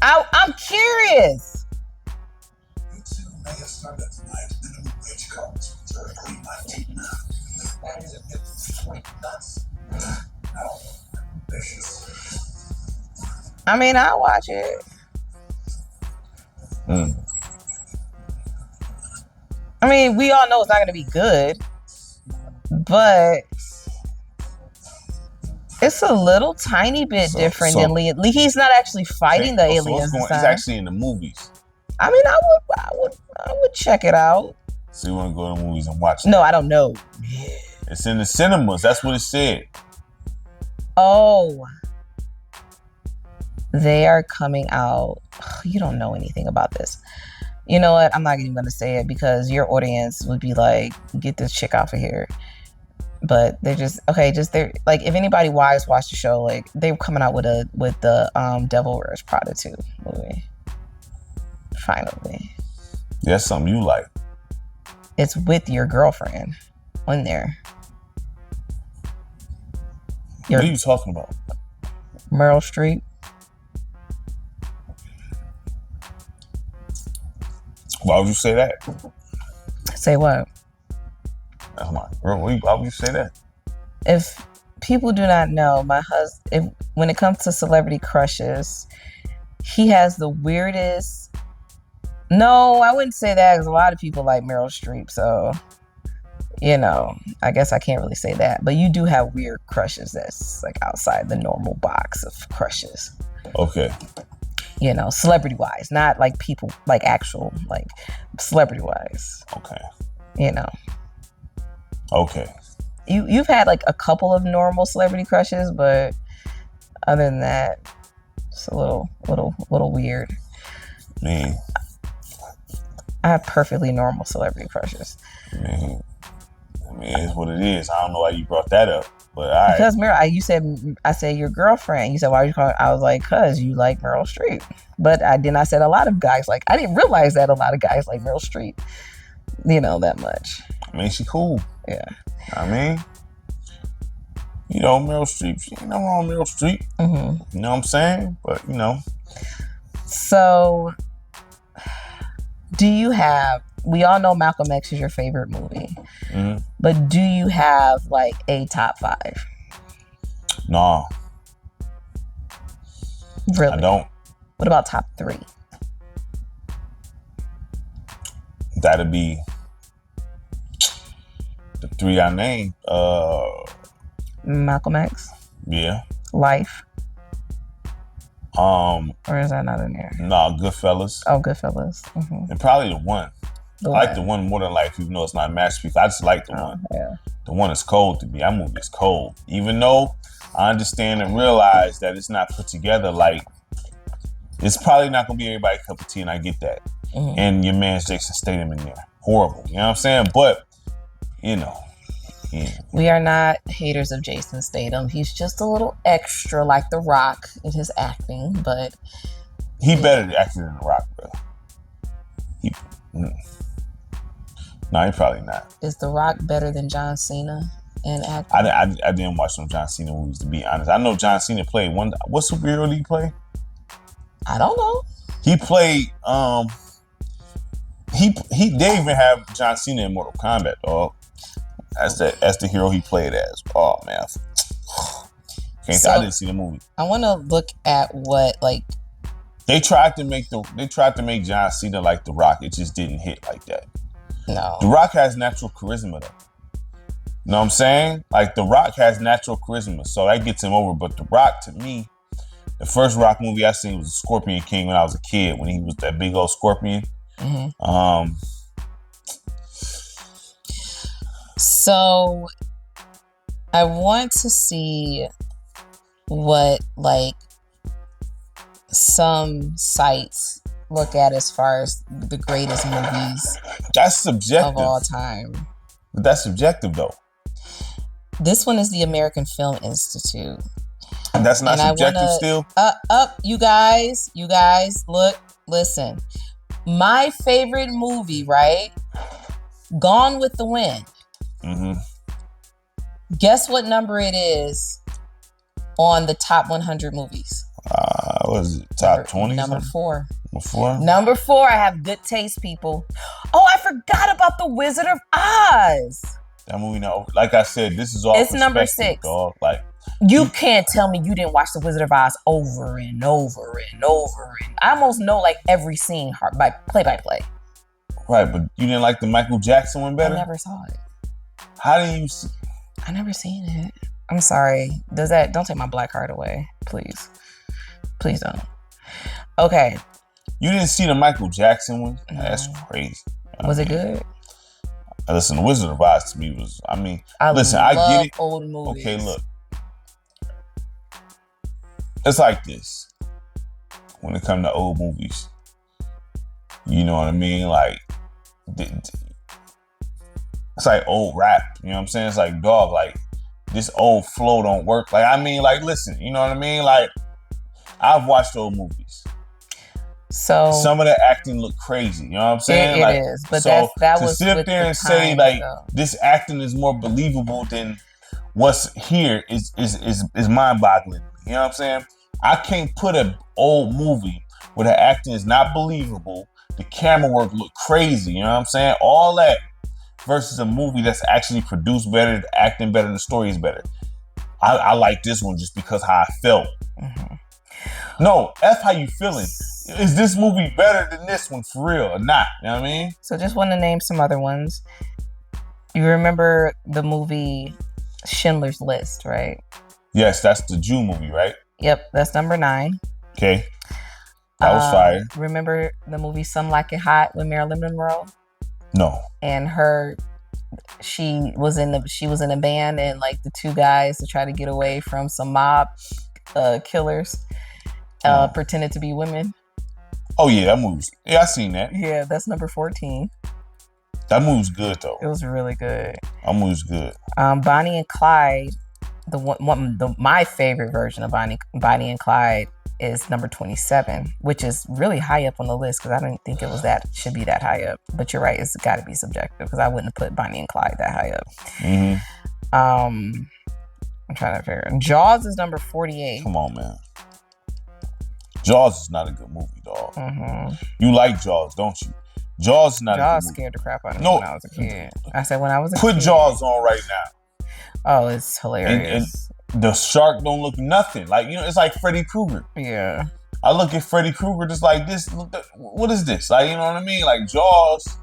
I'm curious. I mean, I'll watch it. I mean, we all know it's not going to be good, but it's a little tiny bit different than Liam. He's not actually fighting the aliens. It's actually in the movies. I mean, I would check it out. So you want to go to the movies and watch it? No, I don't know. It's in the cinemas. That's what it said. Oh. They are coming out. You don't know anything about this. You know what? I'm not even going to say it because your audience would be like, get this chick off of here. But they're they're like, if anybody wise watched the show, like they're coming out with the Devil Wears Prada 2 movie. Finally. That's something you like. It's with your girlfriend on there. Your What are you talking about? Meryl Streep. Why would you say that? Say what? That's my girl. Why would you say that? If people do not know, my husband, when it comes to celebrity crushes, he has the weirdest. No, I wouldn't say that because a lot of people like Meryl Streep. So, I guess I can't really say that. But you do have weird crushes that's like outside the normal box of crushes. Okay. Celebrity wise, not like people, like actual, like celebrity wise. Okay. Okay. You've had like a couple of normal celebrity crushes, but other than that, it's a little weird. Man. I have perfectly normal celebrity crushes. Man. It's what it is. I don't know why you brought that up, but all right. Because I said your girlfriend. You said, why are you calling? I was like, cause you like Meryl Streep. But I said a lot of guys like. I didn't realize that a lot of guys like Meryl Streep. That much. I mean, she cool. Yeah. Meryl Streep. She ain't nothing wrong with Meryl Streep. Mm-hmm. You know what I'm saying? But So, do you have? We all know Malcolm X is your favorite movie, mm-hmm. But do you have like a top 5? Nah. Really? I don't. What about top 3? That'd be the 3 I named. Malcolm X. Yeah. Life. Or is that not in there? Nah, Goodfellas. Oh, Goodfellas. Mm-hmm. And probably the one. I like the one more than Life, even though it's not a masterpiece. I just like the one. Yeah. The one is cold to me. That movie is cold. Even though I understand and realize that it's not put together like, it's probably not going to be everybody's cup of tea, and I get that. Mm-hmm. And your man's Jason Statham in there. Horrible. You know what I'm saying? But, Yeah. We are not haters of Jason Statham. He's just a little extra like The Rock in his acting, but... He better acting than The Rock, bro. No, he probably not. Is The Rock better than John Cena in acting? I didn't watch some John Cena movies, to be honest. I know John Cena played one... What superhero did he play? I don't know. He played... They even have John Cena in Mortal Kombat, dog. That's the hero he played as. Oh man, I didn't see the movie. I want to look at what like they tried to make John Cena like The Rock. It just didn't hit like that. No, The Rock has natural charisma though. You know what I'm saying? Like The Rock has natural charisma, so that gets him over. But The Rock, to me, the first Rock movie I seen was Scorpion King when I was a kid, when he was that big old scorpion. Mm-hmm. So I want to see what like some sites look at as far as the greatest movies that's subjective of all time. But that's subjective though. This one is the American Film Institute. And that's not subjective still? You guys, look, listen. My favorite movie, right? Gone with the Wind. Mm-hmm. Guess what number it is on the top 100 movies? What is it? Top 20? Number 4. Number 4? I have good taste, people. Oh, I forgot about The Wizard of Oz. That movie, no. Like I said, this is all. It's number 6. Dog. Like you can't tell me you didn't watch The Wizard of Oz over and over and over and I almost know like every scene by play by play. Right, but you didn't like the Michael Jackson one better? I never saw it. How did you see? I never seen it. I'm sorry. Don't take my black heart away, please. Please don't. Okay. You didn't see the Michael Jackson one? No. That's crazy. Was it good? Listen, The Wizard of Oz to me was, I love get it. Old movies. Okay, look. It's like this. When it comes to old movies, you know what I mean? Like, it's like old rap. You know what I'm saying? It's like, dog, like, this old flow don't work. Like, listen, you know what I mean? Like, I've watched old movies. So some of the acting look crazy. You know what I'm saying? It is. But so that was to sit up there and say, like, this acting is more believable than what's here is mind-boggling. You know what I'm saying? I can't put an old movie where the acting is not believable, the camera work look crazy, you know what I'm saying? All that versus a movie that's actually produced better, the acting better, the story is better. I like this one just because how I felt. No, F how you feeling. Is this movie better than this one for real or not? You know what I mean? So just want to name some other ones. You remember the movie Schindler's List, right? Yes, that's the Jew movie, right? Yep, that's number 9. Okay. That was fire. Remember the movie Some Like It Hot with Marilyn Monroe? No. And she was in a band, and like the two guys to try to get away from some mob killers pretended to be women. Oh yeah, that movie. Yeah, I seen that. Yeah, that's number 14. That movie's good though. It was really good. That movie's good. Bonnie and Clyde, my favorite version of Bonnie and Clyde is number 27, which is really high up on the list because I don't think should be that high up. But you're right, it's got to be subjective because I wouldn't have put Bonnie and Clyde that high up. I'm trying to figure it. Jaws is number 48. Come on, man. Jaws is not a good movie, dog. You like Jaws, don't you? Jaws is not a good movie. Scared the crap out of me when I was a kid. I said when I was a kid. Put Jaws on right now. Oh, it's hilarious. And the shark don't look nothing. Like, it's like Freddy Krueger. Yeah. I look at Freddy Krueger just like this. What is this? Like, you know what I mean? Like Jaws.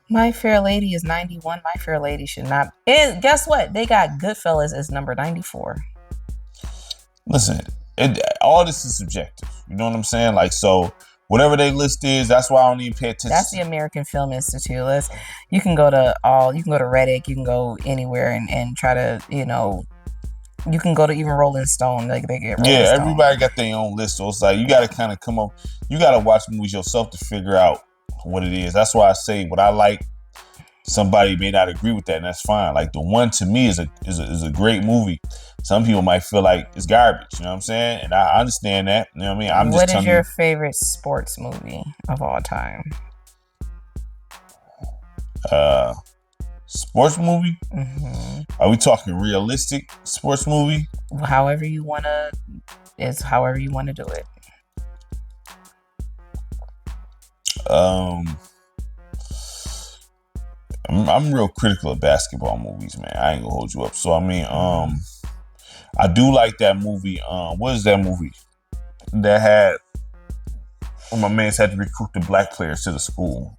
My Fair Lady is 91. My Fair Lady should not. And guess what? They got Goodfellas as number 94. Listen, all this is subjective. You know what I'm saying? Like, so whatever they list is, that's why I don't even pay attention. That's the American Film Institute. You can go to Reddit, you can go anywhere and try to, you can go to even Rolling Stone. Like they get Rolling Stone. Everybody got their own list. So it's like you gotta kind of come up, you gotta watch movies yourself to figure out what it is. That's why I say what I like. Somebody may not agree with that, and that's fine. Like The One to me is a great movie. Some people might feel like it's garbage, you know what I'm saying? And I understand that. You know what I mean? What is your favorite sports movie of all time? Sports movie? Are we talking realistic sports movie? However you wanna do it. I'm real critical of basketball movies, man. I ain't gonna hold you up. So I mean, I do like that movie. What is that movie that had my man's had to recruit the black players to the school?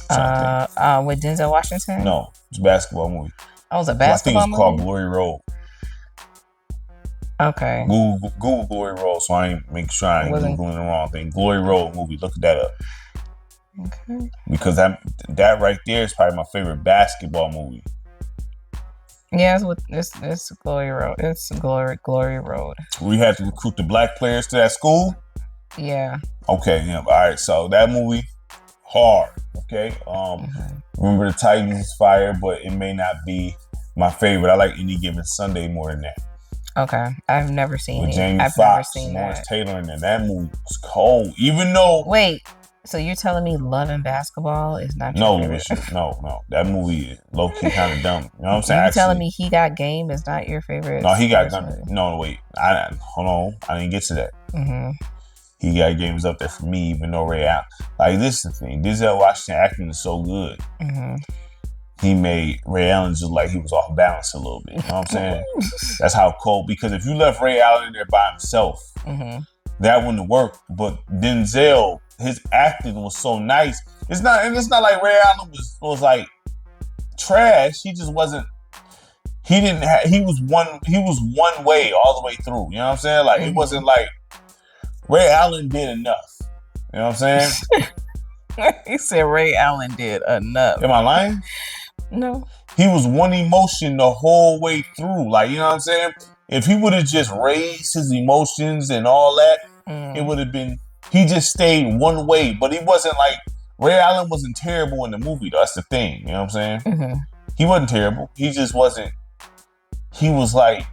With Denzel Washington? No, it's a basketball movie. Oh, it was a basketball movie? I think it's called Glory Road. Okay. Google Glory Road, so I ain't make sure I ain't Googling the wrong thing. Glory Road movie, look that up. Okay. Because that right there is probably my favorite basketball movie. Yeah, it's Glory Road. It's Glory Road. We had to recruit the black players to that school? Yeah. Okay, yeah. All right, so that movie, hard. Okay. Remember the Titans is fire, but it may not be my favorite. I like Any Given Sunday more than that. Okay. I've never seen it. With Jamie Foxx, Lawrence Taylor, and that movie was cold. Even though Wait. So you're telling me Love and Basketball is not your favorite? No. That movie is low-key kind of dumb. You know what I'm saying? You're telling me He Got Game is not your favorite? No, He Got Game. No, wait. Hold on. I didn't get to that. He Got Game is up there for me, even though Ray Allen. Like, this is the thing. Denzel Washington acting is so good. He made Ray Allen just like he was off balance a little bit. You know what I'm saying? That's how cold. Because if you left Ray Allen in there by himself, that wouldn't work. But Denzel, his acting was so nice. It's not like Ray Allen was like trash. He just wasn't. He was one way all the way through. You know what I'm saying? Like it wasn't like Ray Allen did enough. You know what I'm saying? He said Ray Allen did enough. Am I lying? No. He was one emotion the whole way through. Like, you know what I'm saying? If he would have just raised his emotions and all that, it would have been. He just stayed one way, but he wasn't like Ray Allen wasn't terrible in the movie. Though. That's the thing, you know what I'm saying? He wasn't terrible. He just wasn't. He was like,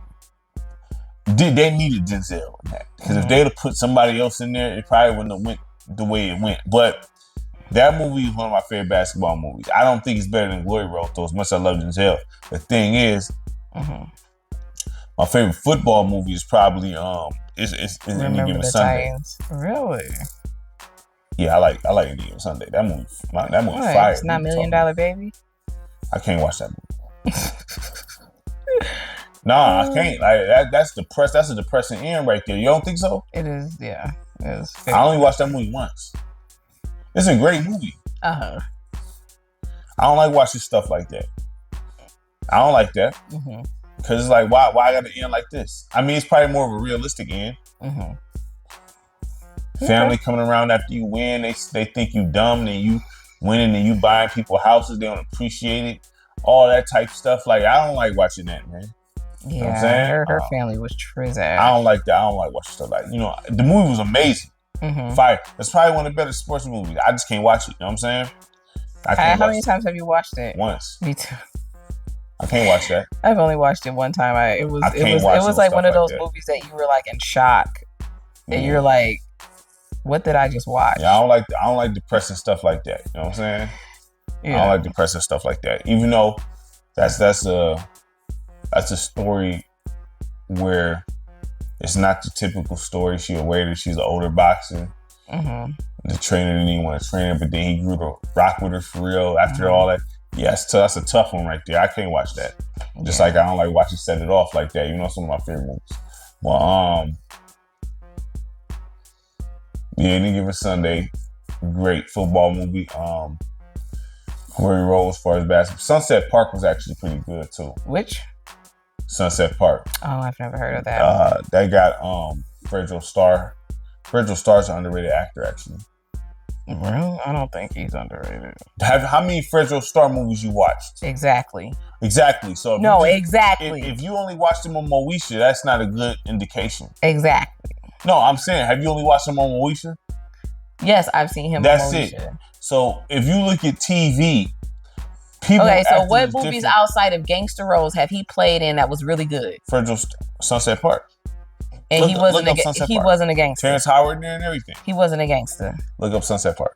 they needed Denzel in that because if they'd have put somebody else in there, it probably wouldn't have went the way it went. But That movie is one of my favorite basketball movies. I don't think it's better than Glory Road, though, as much as I love Denzel. The thing is, my favorite football movie is probably it's Any Given Sunday. Titans. Really? Yeah, I like Any Given Sunday. That movie What? fire. It's not $1 Million Baby? I can't watch that movie. Nah, I can't. Like, that's depressed. That's a depressing end right there. You don't think so? It is. Yeah, it is. I only watched that movie once. It's a great movie. I don't like watching stuff like that. I don't like that because it's like, why I got to end like this? I mean, it's probably more of a realistic end. Family coming around after you win, they think you dumb, and you winning, and you buying people houses, they don't appreciate it. All that type of stuff. Like, I don't like watching that, man. Yeah, you know what I'm saying? Her family was trizac. I don't like that. I don't like watching stuff like, the movie was amazing. Fire. It's probably one of the better sports movies. I just can't watch it. You know what I'm saying? How many times have you watched it? Once. Me too. I can't watch that. I've only watched it one time. It was like one of those movies that you were like in shock, and you're like, "What did I just watch?" Yeah, I don't like depressing stuff like that. You know what I'm saying? Yeah. I don't like depressing stuff like that. Even though that's a story where it's not the typical story. She's a waiter. She's an older boxer. The trainer didn't even want to train her, but then he grew to rock with her for real after all that. Yeah, that's a tough one right there. I can't watch that. Just like I don't like watching Set It Off like that. Some of my favorite movies. Well, Any Given Sunday, great football movie. Glory Road as far as basketball. Sunset Park was actually pretty good too. Which? Sunset Park. Oh, I've never heard of that. That got Fredro Starr. Fredro Starr's an underrated actor, actually. Well, I don't think he's underrated. How many Fredro Starr movies you watched? Exactly. So exactly. If you only watched him on Moesha, that's not a good indication. Exactly. No, I'm saying, have you only watched him on Moesha? Yes, I've seen him on Moesha. That's it. So if you look at TV, people. Okay, so what movies outside of Gangster Rose have he played in that was really good? Sunset Park. And he wasn't a gangster. Terrence Howard in there and everything. He wasn't a gangster. Look up Sunset Park.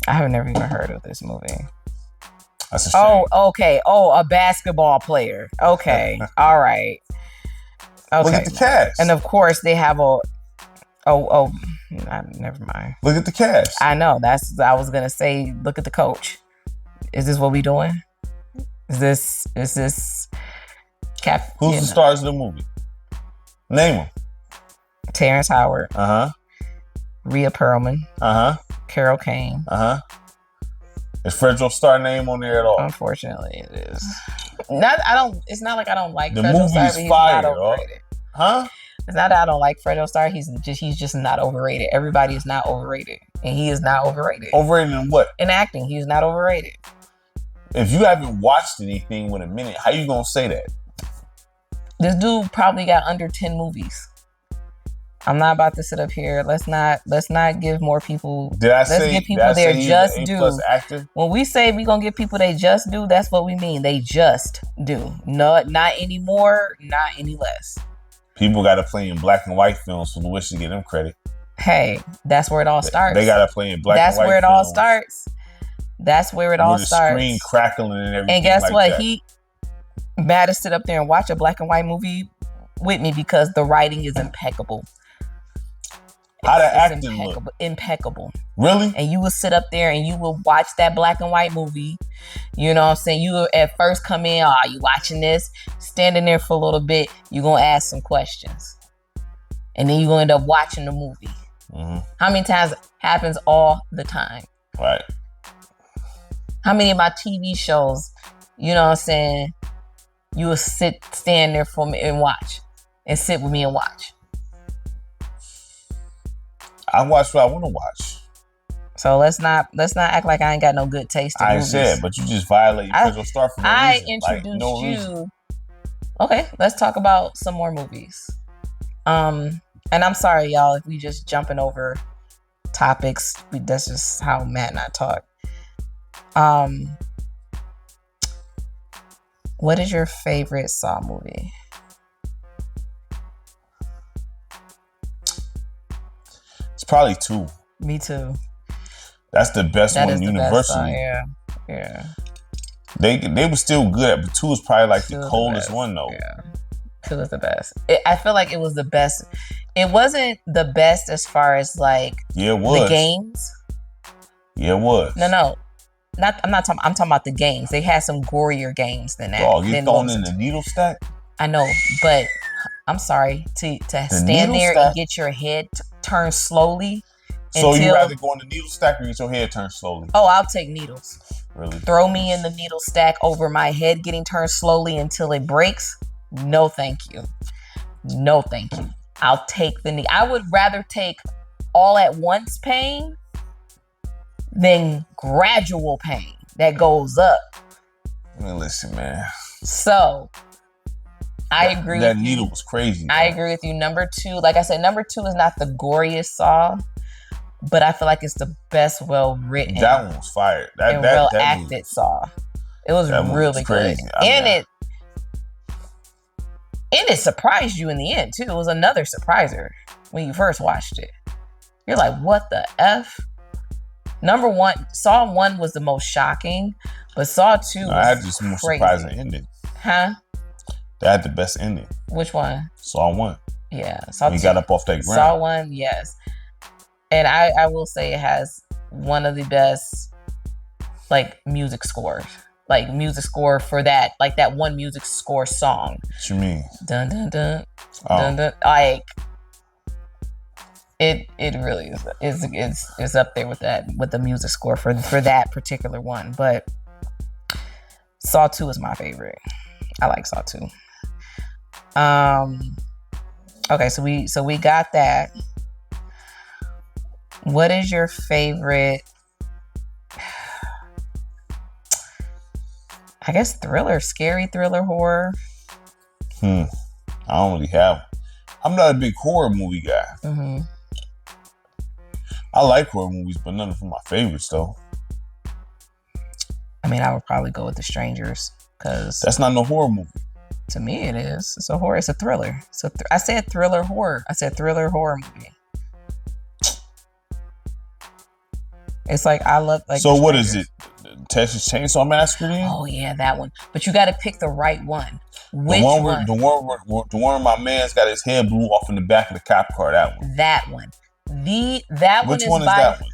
I have never even heard of this movie. That's a shame. Oh, okay. Oh, a basketball player. Okay. All right. Okay. Look at the cast. And of course they have never mind. Look at the cast. I know. I was gonna say, look at the coach. Is this what we doing? Is this Who's the stars of the movie? Name them. Terrence Howard. Rhea Perlman. Carol Kane. Is Fredro Starr name on there at all? Unfortunately, it is. It's not like I don't like the Fredro Starr, but he's not overrated. Huh? It's not that I don't like Fredro Starr. He's just not overrated. Everybody is not overrated, and he is not overrated. Overrated in what? In acting, he's not overrated. If you haven't watched anything with a minute, how you gonna say that? This dude probably got under 10 movies. I'm not about to sit up here. Let's not give more people. Let's give people their just due. When we say we gonna give people their just due, that's what we mean. They just do. Not any more, not any less. People gotta play in black and white films for the wish to get them credit. Hey, that's where it all starts. They gotta play in black and white films. That's where it all starts. That's where it all starts. The screen crackling and everything. And guess like what? That. He mad to sit up there and watch a black and white movie with me because the writing is impeccable. How the acting look? Impeccable. Really? And you will sit up there and you will watch that black and white movie. You know what I'm saying? You will at first come in, are you watching this? Standing there for a little bit, you're going to ask some questions. And then you're going to end up watching the movie. How many times? Happens all the time. Right. How many of my TV shows, you know what I'm saying, you will stand there for me and watch. And sit with me and watch. I watch what I want to watch. So let's not act like I ain't got no good taste in movies. I said, but you just violated Fredro Starr for no reason. I introduced you. Okay, let's talk about some more movies. And I'm sorry, y'all, if we just jumping over topics. That's just how Matt and I talk. What is your favorite Saw movie? As Probably 2. Me too. That's the best That one is the universally. best song, yeah. They were still good, but 2 is probably like the 2 is coldest best. one though. Yeah. 2 is the best. I feel like it was the best. It wasn't the best as far as like Yeah, it was. the games. Yeah, it was. No. I'm talking about the games. They had some gorier games than that. Dog, get thrown in the needle stack? I know, but I'm sorry to stand there and get your head turned slowly. So you rather go in the needle stack or get your head turned slowly? Oh, I'll take needles. Really? Throw me in the needle stack over my head getting turned slowly until it breaks. No, thank you. No, thank you. I'll take I would rather take all at once pain than gradual pain that goes up. Man, listen, man. So I agree with you. That needle was crazy. I agree with you. Number 2, like I said, number 2 is not the goriest song, but I feel like it's the best well written. That one was fire. That well acted song. It was really good. And it surprised you in the end too. It was another surpriser when you first watched it. You're like, what the F? Number 1, Saw 1 was the most shocking, but Saw 2 I had this most surprising ending. Huh? They had the best ending. Which one? Saw 1. Yeah. Saw 2. He got up off that ground. Saw 1, yes. And I will say it has one of the best like music scores. Like music score for that, like that one music score song. What you mean? Dun dun dun. Dun dun. Like it really is up there with the music score for that particular one. But Saw 2 is my favorite. I like Saw 2. Okay, so we got that. What is your favorite, I guess, thriller, scary thriller, horror? I don't really have. I'm not a big horror movie guy. Mm-hmm. I like horror movies, but none of them are my favorites though. I mean, I would probably go with The Strangers because that's not no horror movie. To me, it is. It's a horror. It's a thriller. So I said thriller horror. I said thriller horror movie. It's like I love like. So what is it? Texas Chainsaw Massacre? Then? Oh yeah, that one. But you got to pick the right one. Which the one? The one where my man's got his head blew off in the back of the cop car. That one. That one. Which one is that one?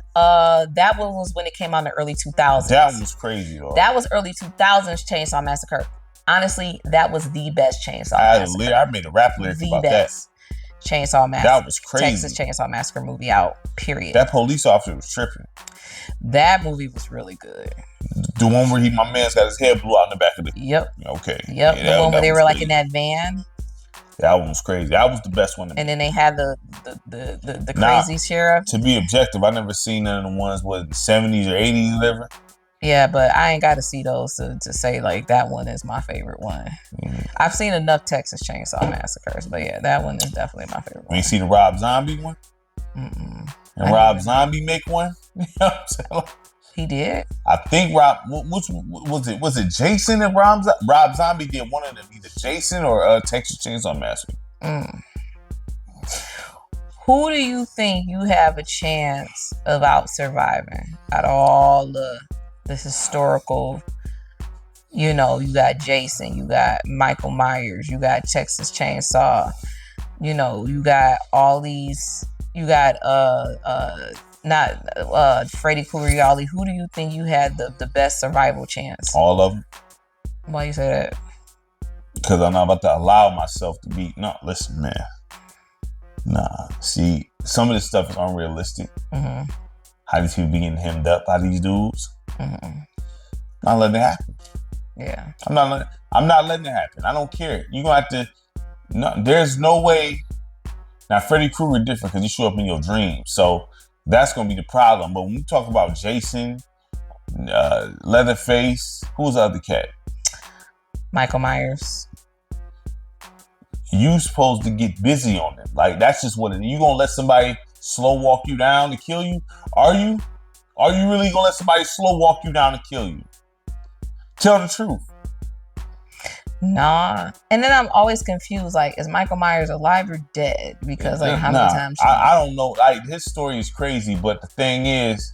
That one was when it came out in the early 2000s. That one was crazy though. That was early 2000s Chainsaw Massacre. Honestly, that was the best Chainsaw Massacre. I made a rap lyric about that. Chainsaw Massacre. That was crazy. Texas Chainsaw Massacre movie out, period. That police officer was tripping. That movie was really good. The one where my man's got his head blew out in the back of the... Yep. Okay. Yep, yeah, the one where they were like in that van. That one was crazy. That was the best one. And then they had the crazy sheriff. To be objective, I never seen none of the ones in the 70s or 80s or whatever. Yeah, but I ain't got to see those to say like that one is my favorite one. Mm-hmm. I've seen enough Texas Chainsaw Massacres, but yeah, that one is definitely my favorite one. You see the Rob Zombie one? Mm-mm. And Rob Zombie make one? You know what I'm saying? He did? I think which was it Jason and Rob Zombie did one of them, either Jason or Texas Chainsaw Massacre. Who do you think you have a chance of out surviving out of all the historical, you got Jason, you got Michael Myers, you got Texas Chainsaw, you got all these, you got not Freddy Krueger. Who do you think you had the best survival chance? All of them. Why you say that? Because I'm not about to allow myself to be. No, listen, man. Nah. See, some of this stuff is unrealistic. Mm-hmm. How these people be getting hemmed up by these dudes. Mm-hmm. Not letting it happen. Yeah. I'm not letting it happen. I don't care. You're gonna have to. No, there's no way. Now, Freddy Krueger different because he show up in your dreams, so that's gonna be the problem. But when we talk about Jason, Leatherface, who's the other cat? Michael Myers. You supposed to get busy on them. Like that's just what it is. You gonna let somebody slow walk you down to kill you? Are you? Are you really gonna let somebody slow walk you down to kill you? Tell the truth. Nah. And then I'm always confused. Like, is Michael Myers alive or dead? Because like, how many Nah, times? I don't know. Like, his story is crazy, but the thing is,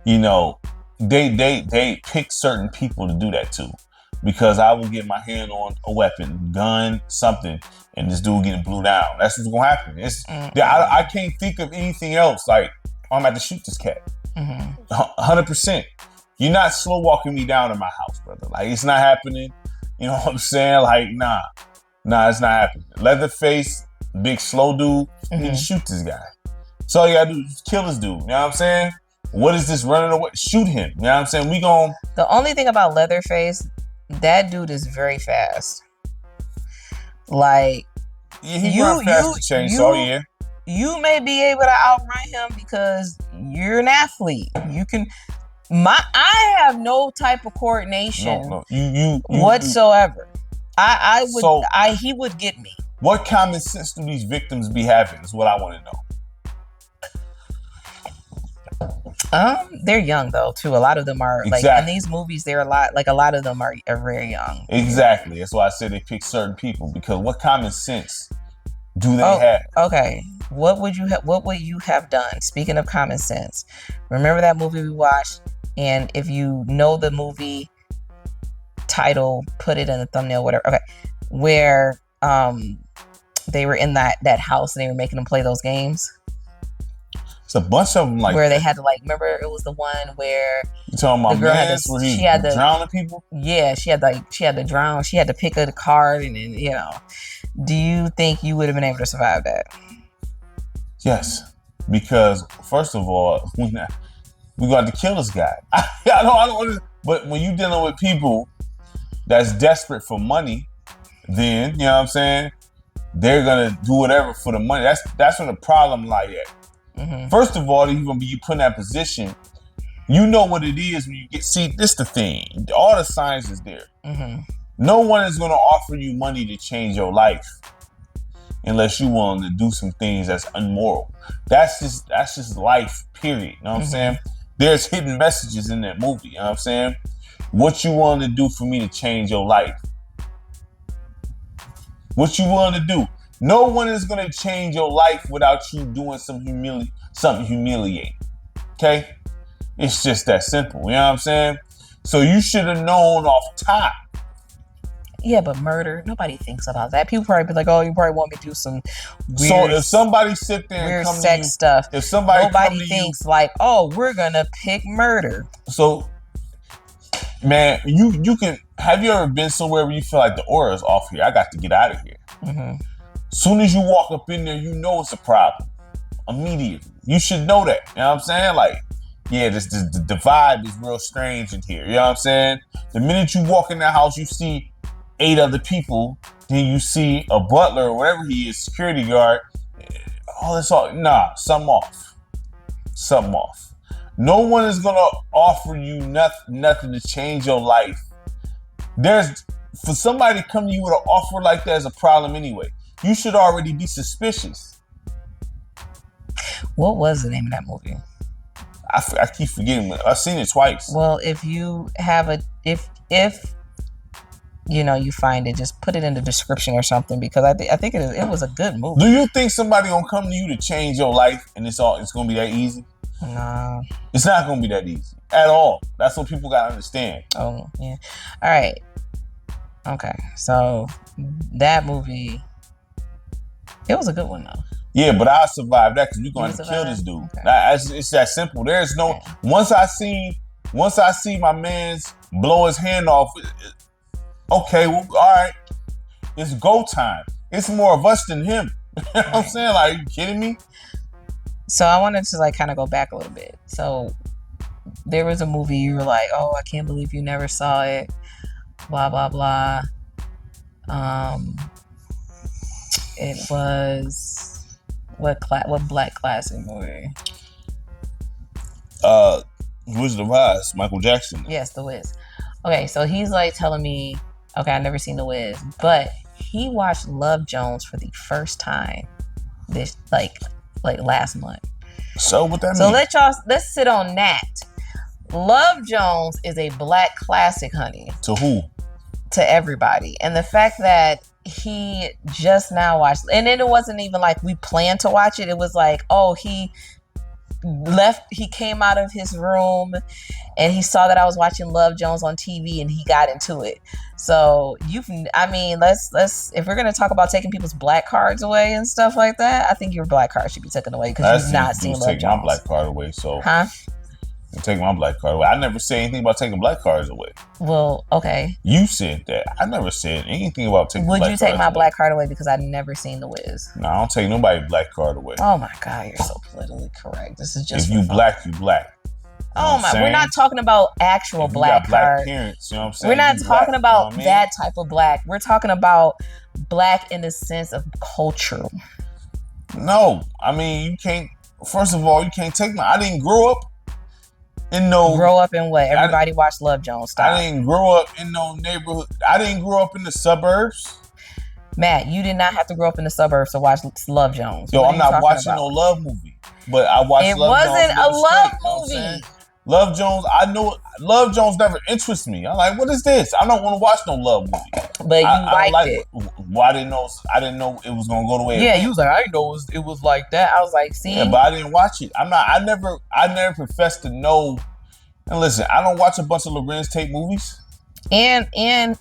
you know, they pick certain people to do that to. Because I will get my hand on a weapon, gun, something, and this dude getting blew down. That's what's gonna happen. I can't think of anything else. Like, I'm about to shoot this cat. 100%. You're not slow walking me down in my house, brother. Like, it's not happening. You know what I'm saying? Like, nah, it's not happening. Leatherface, big slow dude, you need to shoot this guy. So all you gotta do is kill this dude. You know what I'm saying? What is this running away? Shoot him. You know what I'm saying? The only thing about Leatherface, that dude is very fast. Like, he run fast to chainsaw, yeah. You may be able to outrun him because you're an athlete. You can. I have no type of coordination whatsoever. He would get me. What common sense do these victims be having? Is what I want to know. They're young though too. A lot of them are like in these movies. They're a lot of them are very young. Exactly. That's why I said they pick certain people, because what common sense do they have? Okay. What would you have done? Speaking of common sense, remember that movie we watched? And if you know the movie title, put it in the thumbnail, whatever. Okay. Where they were in that house and they were making them play those games. It's a bunch of them like where they had to remember it was the one where you talking about the girl had to drown people? Yeah, she had to drown. She had to pick a card and then, you know. Do you think you would have been able to survive that? Yes. Because first of all, we got to kill this guy. I don't but when you dealing with people that's desperate for money, then, you know what I'm saying, they're gonna do whatever for the money. That's when the problem lies at. First of all, you're gonna be put in that position. You know what it is when you this the thing. All the signs is there. No one is gonna offer you money to change your life unless you're willing to do some things that's immoral. That's just life, period. You know what I'm saying? There's hidden messages in that movie. You know what I'm saying? What you willing to do for me to change your life? What you willing to do? No one is going to change your life without you doing something humiliating. Okay? It's just that simple. You know what I'm saying? So you should have known off top. Yeah, but murder, nobody thinks about that. People probably be like, "Oh, you probably want me to do some weird." So if somebody sit there and come sex to you, stuff, if somebody nobody thinks like, "Oh, we're gonna pick murder." So, man, you can. Have you ever been somewhere where you feel like the aura is off here? I got to get out of here. Soon as you walk up in there, you know it's a problem. Immediately, you should know that. You know what I'm saying? Like, yeah, the vibe is real strange in here. You know what I'm saying? The minute you walk in that house, you see 8 other people, then you see a butler or whatever he is, security guard. Something off. No one is gonna offer you nothing to change your life. For somebody to come to you with an offer like that is a problem anyway. You should already be suspicious. What was the name of that movie? I keep forgetting. I've seen it twice. Well, if you have if you know, you find it, just put it in the description or something, because I think it was a good movie. Do you think somebody gonna come to you to change your life and it's gonna be that easy? No. It's not gonna be that easy at all. That's what people gotta understand. Oh, yeah. All right. Okay. So that movie, it was a good one though. Yeah, but I survived that because we're going to kill this dude. Okay. It's that simple. There's no once I see my man's blow his hand off. Okay, well, all right. It's go time. It's more of us than him. You know what I'm saying? Like, are you kidding me? So I wanted to kind of go back a little bit. So there was a movie you were like, "Oh, I can't believe you never saw it." Blah blah blah. It was what black classic movie? Wizard of Oz, Michael Jackson. Yes, The Wiz. Okay, so he's like telling me, okay, I've never seen The Wiz, but he watched Love Jones for the first time this like last month. So what that mean? So let's sit on that. Love Jones is a black classic, honey. To who? to everybody. And the fact that he just now watched, and then it wasn't even like we planned to watch it. It was like, oh, he came out of his room and he saw that I was watching Love Jones on TV and he got into it. So let's if we're gonna talk about taking people's black cards away and stuff like that, I think your black card should be taken away because you've not seen Love take Jones. My black card away, so huh? Take my black card away. I never said anything about taking black cards away. Well, okay. You said that. I never said anything about taking. Would black you take my away. black card away because I've never seen The Wiz? No, I don't take nobody's black card away. Oh my God, you're so politically correct. This is just if you black, you black. You know we're not talking about actual if black you got card. Black parents, you know what I'm saying? We're not talking about that type of black. We're talking about black in the sense of culture. No, I mean you can't. First of all, you can't take my. I didn't grow up in no. Grow up in what? Everybody watched Love Jones. Stop. I didn't grow up in no neighborhood. I didn't grow up in the suburbs. Matt, you did not have to grow up in the suburbs to watch Love Jones. Yo, I'm not watching no love movie, but I watched. It Love wasn't Jones a love movie. Love Jones, I know. Love Jones never interests me. I'm like, what is this? I don't want to watch no love movie. But you liked it. Well, I didn't know it was gonna go the way. Yeah, you was like, I didn't know it was like that. I was like, see. Yeah, but I didn't watch it. I never professed to know. And listen, I don't watch a bunch of Lorenz Tate movies. And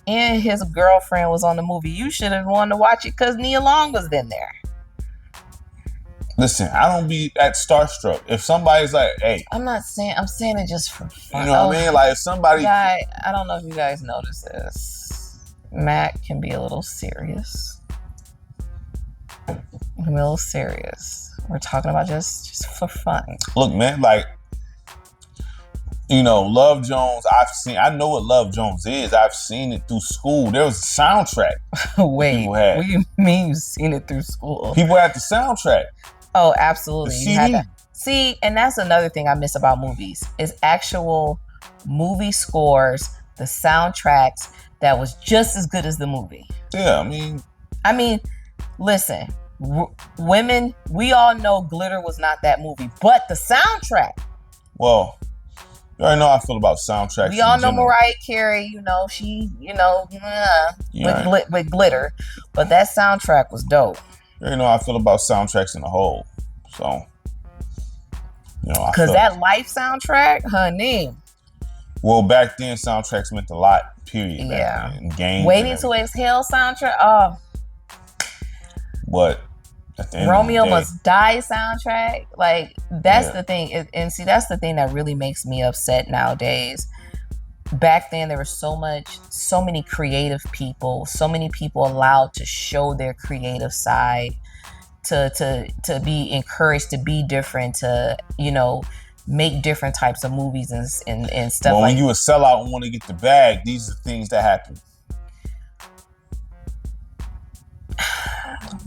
his girlfriend was on the movie. You should have wanted to watch it because Nia Long was in there. Listen, I don't be that starstruck. If somebody's like, hey. I'm saying it just for fun. You know what I mean? Like if somebody. I don't know if you guys notice this. Matt can be a little serious. We're talking about just for fun. Look, man, like, you know, Love Jones, I know what Love Jones is. I've seen it through school. There was a soundtrack. Wait, what do you mean you've seen it through school? People had the soundtrack. Oh, absolutely. The CD. See, and that's another thing I miss about movies is actual movie scores, the soundtracks that was just as good as the movie. Yeah, I mean, listen, women, we all know Glitter was not that movie, but the soundtrack. Well, you already know how I feel about soundtracks. We all know Mariah Carey, she, with Glitter, but that soundtrack was dope. You already know how I feel about soundtracks in the whole. So, because that Life soundtrack, honey. Well, back then soundtracks meant a lot. Period. Yeah. And games. Waiting to Exhale soundtrack. Oh. But at the end Romeo of the day, Must Die soundtrack. Like that's the thing, and see that's the thing that really makes me upset nowadays. Back then there was so many creative people, so many people allowed to show their creative side, to be encouraged to be different, to make different types of movies and stuff. Well, when you a sellout and want to get the bag, these are things that happen.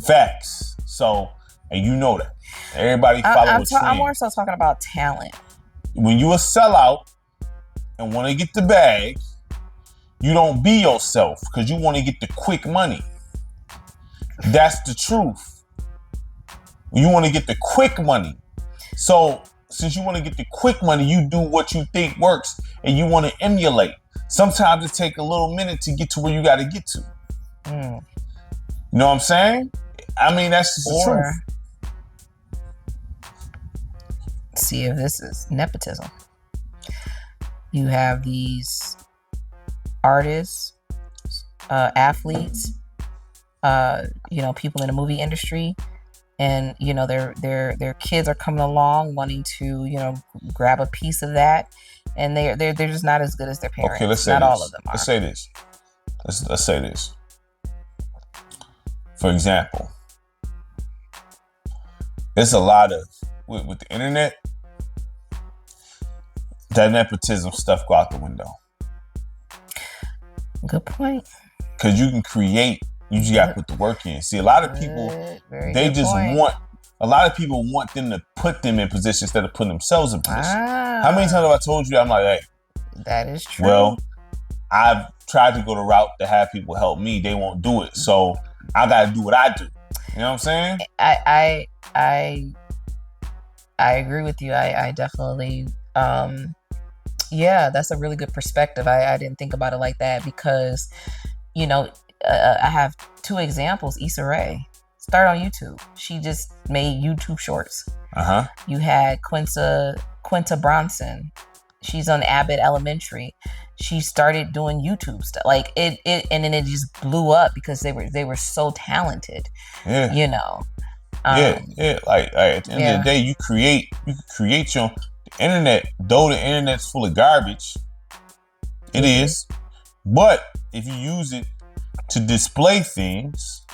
Facts. So, and you know that. Everybody follow a trend. I'm more so talking about talent. When you a sellout and want to get the bag, you don't be yourself because you want to get the quick money. That's the truth. You want to get the quick money. So, since you want to get the quick money, you do what you think works and you want to emulate. Sometimes it takes a little minute to get to where you got to get to. Mm. You know what I'm saying? That's just the truth. See if this is nepotism. You have these artists, athletes, people in the movie industry, and their kids are coming along wanting to grab a piece of that, and they're just not as good as their parents. Okay, let's say not this. all of them are. Let's say this. Let's say this. For example, there's a lot of with the internet, that nepotism stuff go out the window. Good point. Because you can create, you just got to put the work in. See, a lot of people, a lot of people want them to put them in positions instead of putting themselves in positions. How many times have I told you that? I'm like, hey. That is true. Well, I've tried to go the route to have people help me. They won't do it. So I got to do what I do. You know what I'm saying? I agree with you. I definitely, that's a really good perspective. I didn't think about it like that because, I have two examples. Issa Rae, start on YouTube. She just made YouTube shorts. You had Quinta Bronson. She's on Abbott Elementary. She started doing YouTube stuff. Like it and then it just blew up because they were so talented. Yeah. You know. Yeah. Like at the end of the day, you can create your internet. Though the internet's full of garbage, it is. But if you use it to display things,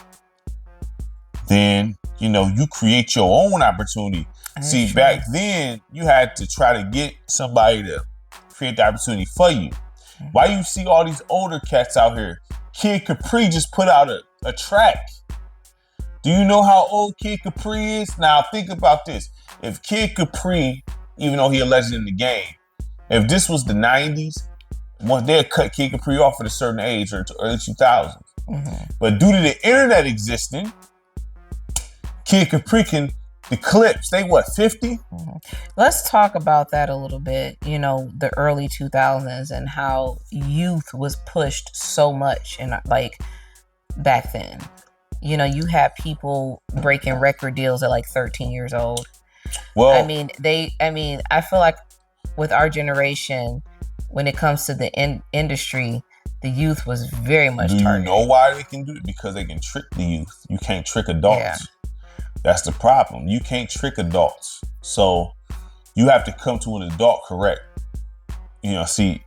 then you create your own opportunity. See, back then you had to try to get somebody to create the opportunity for you. Why you see all these older cats out here? Kid Capri just put out a track. Do you know how old Kid Capri is? Now think about this. If Kid Capri, even though he a legend in the game, if this was the 90s, once they'd cut Kid Capri off at a certain age or early 2000s. But due to the internet existing, Kid Capri the clips, they 50? Let's talk about that a little bit. The early 2000s and how youth was pushed so much and like back then. You had people breaking record deals at like 13 years old. Well, I feel like with our generation, when it comes to the industry, the youth was very much targeted. Do you know why they can do it? Because they can trick the youth. You can't trick adults. Yeah. That's the problem. You can't trick adults. So you have to come to an adult correct. Music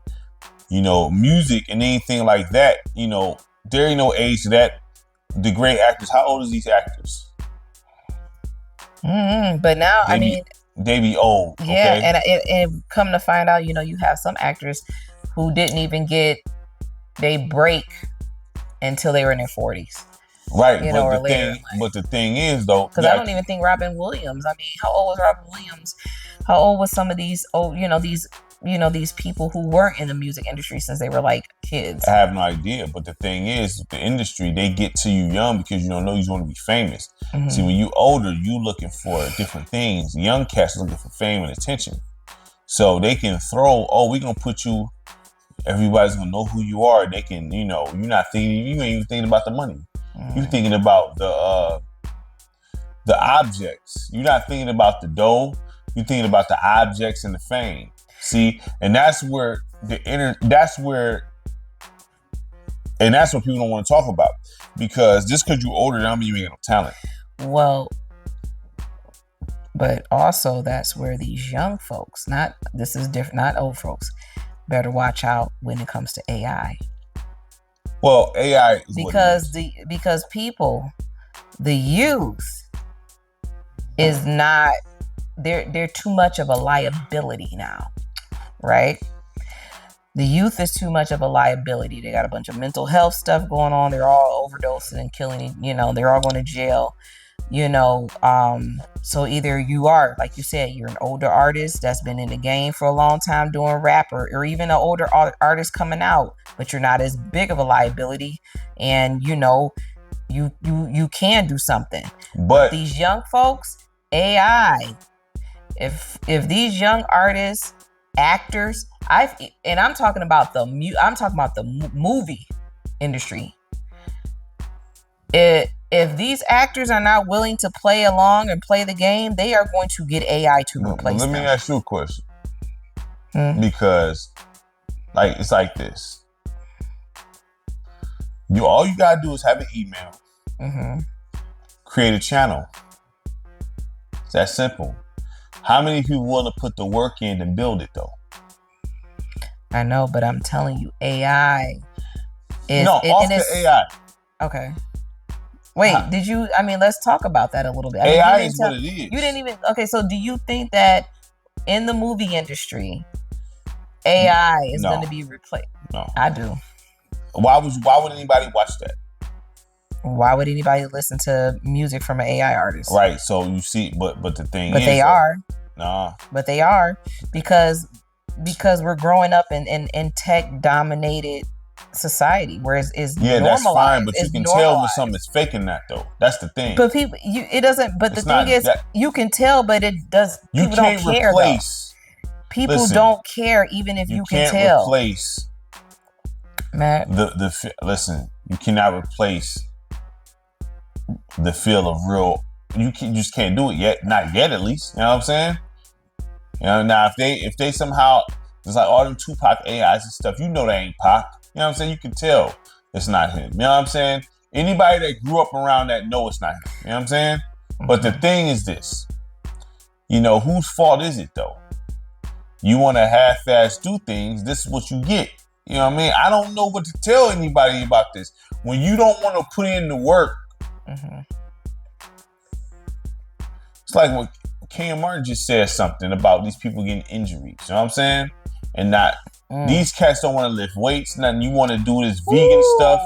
and anything like that, there ain't no age to that. The great actors, how old is these actors? But now, they be old. Yeah, okay? and come to find out, you have some actors who didn't even get they break until they were in their 40s. Right, but the thing is though, because I don't even think Robin Williams. How old was Robin Williams? How old was some of these these people who weren't in the music industry since they were like kids? I have no idea, but the thing is, the industry, they get to you young because you don't know you want to be famous. See, when you older, you looking for different things. Young cats looking for fame and attention, so they can throw. Oh, we gonna put you. Everybody's gonna know who you are. They can, you're not thinking. You ain't even thinking about the money. You're thinking about the objects. You're not thinking about the dough. You're thinking about the objects and the fame. See, and that's where that's what people don't want to talk about. Because just because you're older, doesn't mean you ain't got no talent. Well, but also that's where these young folks, this is different, not old folks, better watch out when it comes to AI. Well, AI is because people, the youth is not, they're too much of a liability now, right? The youth is too much of a liability. They got a bunch of mental health stuff going on. They're all overdosing and killing, they're all going to jail, so either you are, like you said, you're an older artist that's been in the game for a long time doing rap, or even an older artist coming out, but you're not as big of a liability, and you can do something. But these young folks, AI, if these young artists, actors, I'm talking about the movie industry. If these actors are not willing to play along and play the game, they are going to get AI to replace them. Let me ask you a question. Because, it's like this. All you gotta do is have an email. Create a channel. It's that simple. How many people want to put the work in and build it, though? I know, but I'm telling you, AI is... AI. Okay. Wait, let's talk about that a little bit. AI is what it is. You didn't even... Okay, so do you think that in the movie industry, AI is going to be replaced? No. I do. Why would anybody watch that? Why would anybody listen to music from an AI artist? Right, so you see, but the thing is... But they are. Nah. But they are, because we're growing up in tech-dominated society, where it's normalized. That's fine, but you can tell when something's faking that, though. That's the thing. But people, it doesn't. But the thing is, you can tell, but it does. People don't care. People don't care, even if you can tell. Replace Matt. Listen, you cannot replace the feel of real. You just can't do it yet. Not yet, at least. You know what I'm saying? You know, now if they somehow, it's like all them Tupac AIs and stuff, you know they ain't Pac. You know what I'm saying? You can tell it's not him. You know what I'm saying? Anybody that grew up around that know it's not him. You know what I'm saying? But the thing is this, you know, whose fault is it though? You want to half-ass do things, this is what you get. You know what I mean? I don't know what to tell anybody about this. When you don't want to put in the work, it's like what Cam Martin just said something about these people getting injuries. You know what I'm saying? And not, these cats don't want to lift weights, nothing. You want to do this vegan stuff.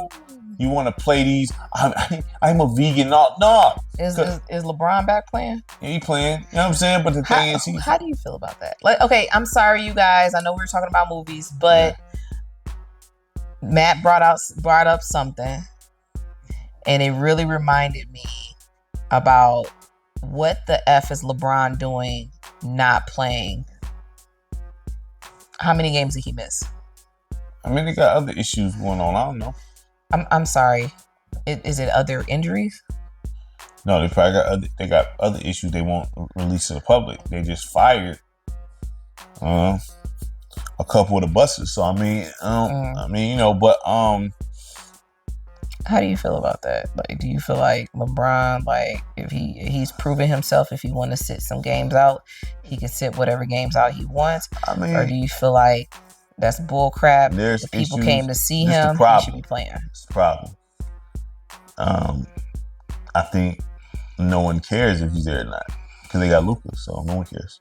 You want to play these, I'm a vegan. No. Is LeBron back playing? Yeah, he playing. You know what I'm saying? But the thing is, how do you feel about that? Like, okay, I'm sorry, you guys. I know we were talking about movies, but Matt brought up something, and it really reminded me about what the F is LeBron doing not playing. How many games did he miss? I mean, they got other issues going on. I don't know. I'm sorry. Is it other injuries? No, they probably got other issues they won't release to the public. They just fired a couple of the busters. So I mean, you know, but how do you feel about that? Like, do you feel like LeBron, like, if he's proven himself, if he want to sit some games out, he can sit whatever games out he wants? I mean, or do you feel like that's bull crap? If people came to see him, he should be playing. It's the problem. I think no one cares if he's there or not because they got Lucas, so no one cares.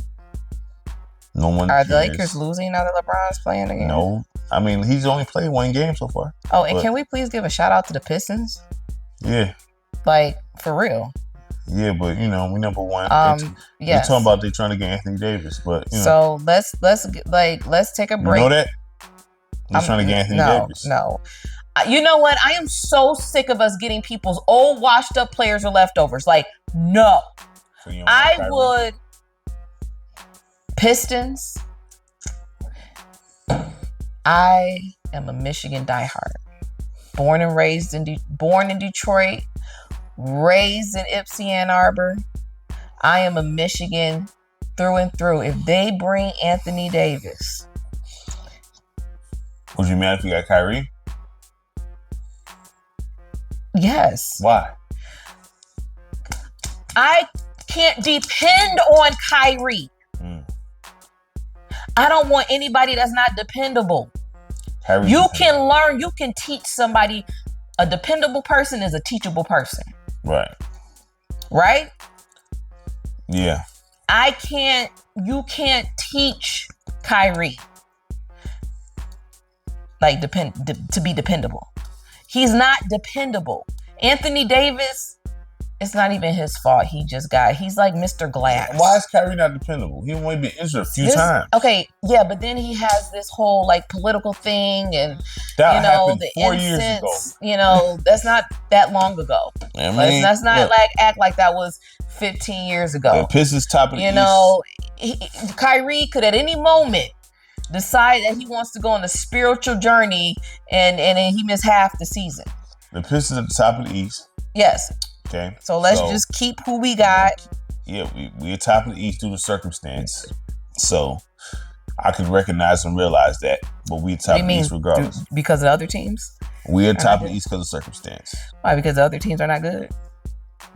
No one cares. Are the Lakers losing now that LeBron's playing again? No. I mean, he's only played one game so far. Oh, and can we please give a shout out to the Pistons? Yeah. Like, for real. Yeah, but you know, we number one. We're talking about they trying to get Anthony Davis, but you know. So let's take a break. You know that? They're trying to get Anthony Davis. No. You know what? I am so sick of us getting people's old washed up players or leftovers. Like, no. So I would. Pistons. I am a Michigan diehard. Born in Detroit, raised in Ypsi, Ann Arbor. I am a Michigan through and through. If they bring Anthony Davis, would you mad if you got Kyrie? Yes. Why? I can't depend on Kyrie. I don't want anybody that's not dependable. You can learn, you can teach somebody. A dependable person is a teachable person. Right. Right? Yeah. You can't teach Kyrie like to be dependable. He's not dependable. Anthony Davis, it's not even his fault. He's like Mr. Glass. Why is Kyrie not dependable? He only been injured a few times. Okay, yeah, but then he has this whole like political thing and that happened the 4 years ago. You know, that's not that long ago. I mean, let's not act like that was 15 years ago. The Pistons top of the East. You know, Kyrie could at any moment decide that he wants to go on a spiritual journey and he missed half the season. The Pistons at the top of the East. Yes. Okay. So let's just keep who we got. Yeah, we are top of the East due to circumstance. So I can recognize and realize that. But we top of the East regardless. Because of other teams? We are top of the East because of circumstance. Why? Because the other teams are not good?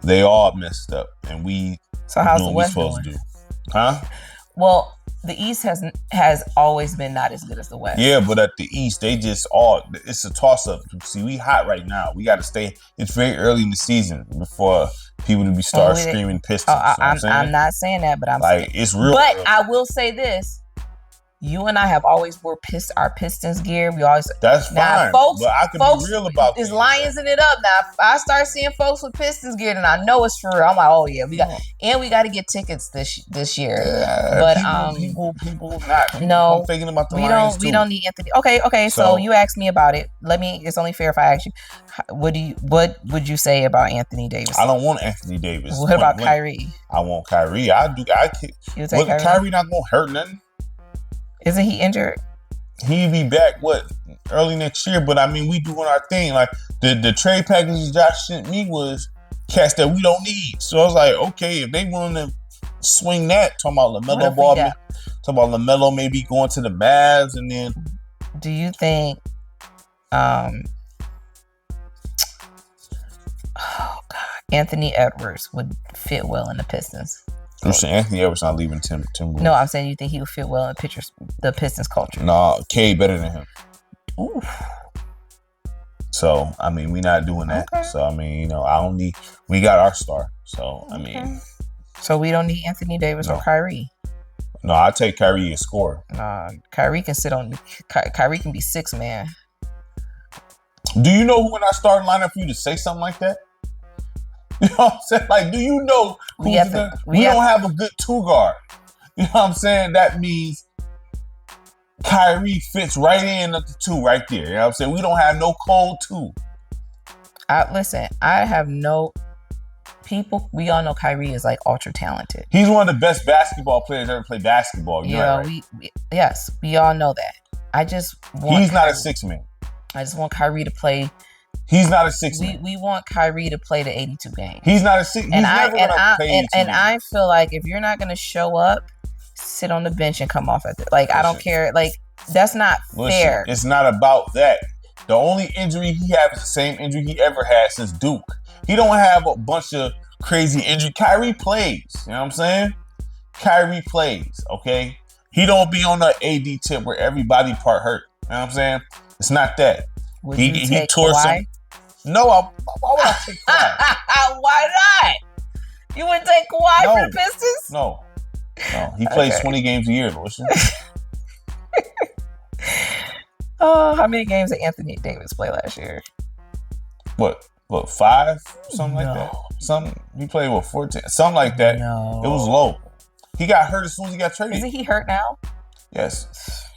They all messed up. And so how's the West doing? Do. Huh? Well, the East has always been not as good as the West. Yeah, but at the East, it's a toss-up. See, we hot right now. We got to stay. It's very early in the season before people to start screaming Pistons. I'm not saying that, but I'm like, saying, it's real. But early. I will say this. You and I have always wore our Pistons gear. We always. That's fine. Folks, but I can be real about this. Is lionsing it up now. If I start seeing folks with Pistons gear, then I know it's for real. I'm like, oh yeah, we got to get tickets this year. Yeah, but people not. No, I'm thinking about the Lions too. We don't need Anthony. Okay. So you asked me about it. It's only fair if I ask you. What would you say about Anthony Davis? I don't want Anthony Davis. What about Kyrie? I want Kyrie. I do. You take Kyrie? Kyrie not gonna hurt nothing. Isn't he injured? he'd be back early next year. But I mean, we doing our thing. Like the trade packages Josh sent me was cats that we don't need. So I was like, okay, if they willing to swing that, talking about LaMelo maybe going to the Mavs, and then. Do you think? Oh God, Anthony Edwards would fit well in the Pistons. You're saying Anthony Edwards not leaving Timberwolves? No, I'm saying you think he would fit well in the Pistons culture. No, K better than him. Oof. So I mean, we not doing that. Okay. So I mean, you know, we got our star. So I mean, so we don't need Anthony Davis or Kyrie. No, I take Kyrie as scorer. Kyrie can Kyrie can be 6 man. Do you know who in our starting lineup for you to say something like that? You know what I'm saying? Like, do you know we don't have a good 2 guard? You know what I'm saying? That means Kyrie fits right in at the 2 right there. You know what I'm saying? We don't have no cold 2. Listen, I have no people. We all know Kyrie is like ultra talented. He's one of the best basketball players ever played basketball. Yes, we all know that. I just want He's not a 6 man. I just want Kyrie to play. He's not a 6 man. We want Kyrie to play the 82 games. He's not a 6. And I feel like if you're not going to show up, sit on the bench and come off at it. Like, I don't care. Like, that's not fair. It's not about that. The only injury he has is the same injury he ever had since Duke. He don't have a bunch of crazy injury. Kyrie plays. You know what I'm saying? Kyrie plays, okay? He don't be on the AD tip where everybody part hurt. You know what I'm saying? It's not that. Would you take Kawhi? No, why would I take Kawhi? Why not? You wouldn't take Kawhi for the Pistons? No. He plays 20 games a year, listen. How many games did Anthony Davis play last year? What, 5? Something like that? He played, 14? Something like that. No. It was low. He got hurt as soon as he got traded. Isn't he hurt now? Yes.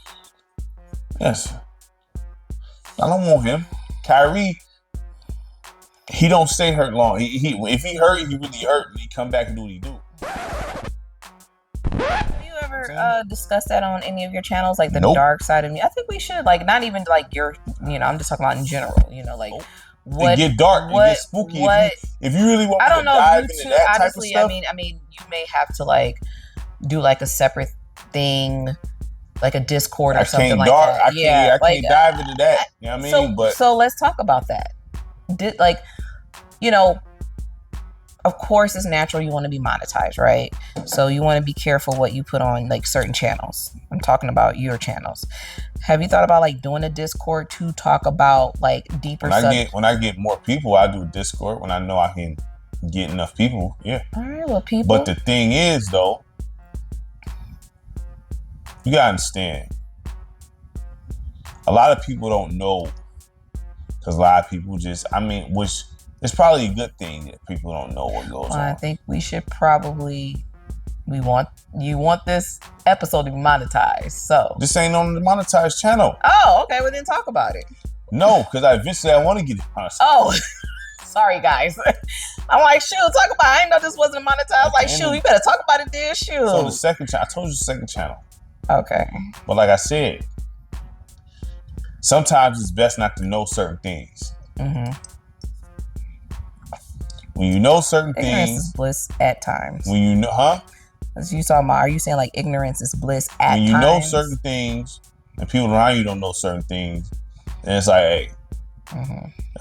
I don't want him. Kyrie, he don't stay hurt long. If he hurt, he really hurt, and he come back and do what he do. Have you ever discussed that on any of your channels, like the dark side of me? I think we should, like, not even like your, I'm just talking about in general. Like, what? It get dark. It get spooky. If you really want to dive into that honestly, type of stuff. I mean, you may have to like do like a separate thing. Like a Discord or something like that. I can't dive into that. You know what I mean? So let's talk about that. Of course it's natural you want to be monetized, right? So you want to be careful what you put on like certain channels. I'm talking about your channels. Have you thought about like doing a Discord to talk about like deeper subjects? When I get more people, I do a Discord when I know I can get enough people. Yeah. All right, well, people. But the thing is though, you gotta understand, a lot of people don't know, because a lot of people which is probably a good thing that people don't know what goes on. I think we should probably, you want this episode to be monetized, so. This ain't on the monetized channel. Oh, okay, well then talk about it. No, because eventually I want to get it monetized. Oh, sorry guys. I'm like, shoot, talk about it. I didn't know this wasn't monetized. I was like, shoot, you better talk about it then, shoot. So the second channel, I told you the second channel. Okay. But like I said, sometimes it's best not to know certain things. Mm-hmm. When you know certain ignorance things, is bliss at times. When you know, As you talking about, are you saying like ignorance is bliss at times? When you know certain things, and people around you don't know certain things, and it's like, hey,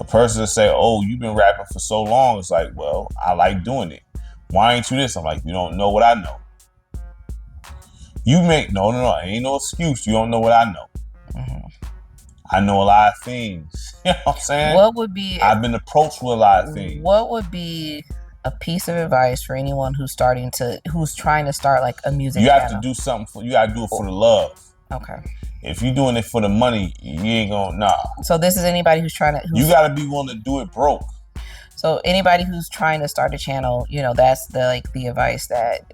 a person say, "Oh, you've been rapping for so long." It's like, well, I like doing it. Why ain't you this? I'm like, you don't know what I know. You make no, ain't no excuse. You don't know what I know. I know a lot of things. You know what I'm saying? What would be? I've been approached with a lot of things. What would be a piece of advice for anyone who's trying to start like a music? You have to do something you gotta do it for the love. Okay. If you're doing it for the money, you ain't gonna So this is anybody who's trying to. You gotta be willing to do it broke. So anybody who's trying to start a channel, that's the advice that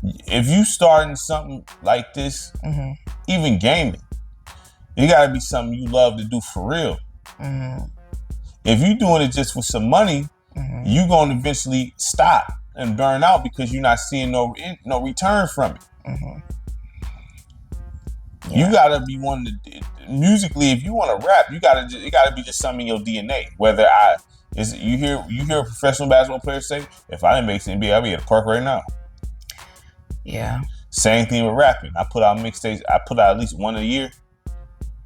If you starting something like this, even gaming, it gotta be something you love to do for real. If you're doing it just for some money, you're gonna eventually stop and burn out because you're not seeing no return from it. You gotta be one to musically. If you want to rap, it gotta be just something in your DNA. Whether you hear a professional basketball player say, "If I didn't make the NBA, I'd be at the park right now." Yeah. Same thing with rapping. I put out mixtapes. I put out at least one a year.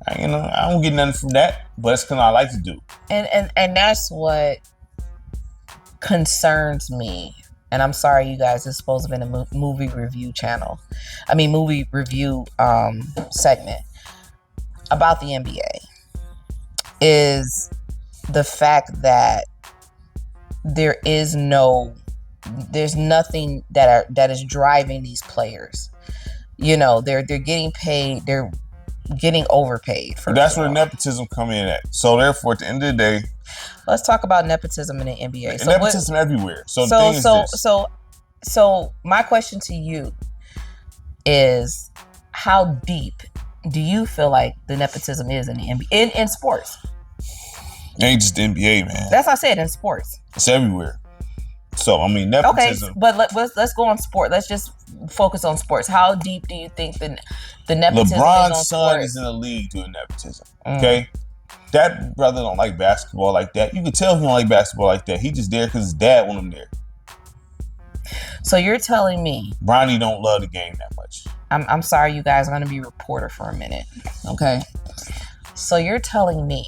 I don't get nothing from that, but it's because I like to do. And that's what concerns me. And I'm sorry, you guys, it's supposed to have been a movie review channel. I mean, movie review segment about the NBA is the fact that there's nothing that is driving these players. They're getting paid. They're getting overpaid. That's where nepotism come in at. So therefore, at the end of the day, let's talk about nepotism in the NBA. So nepotism everywhere. So my question to you is, how deep do you feel like the nepotism is in the NBA in sports? It ain't just the NBA, man. That's what I said, in sports. It's everywhere. So I mean, nepotism. Okay, but let's go on sport. Let's just focus on sports. How deep do you think the nepotism LeBron's is on son sports? is in the league doing nepotism. Okay, that brother don't like basketball like that. You can tell he don't like basketball like that. He just there because his dad want him there. So you're telling me Bronny don't love the game that much. I'm sorry, you guys. I'm going to be a reporter for a minute. Okay. So you're telling me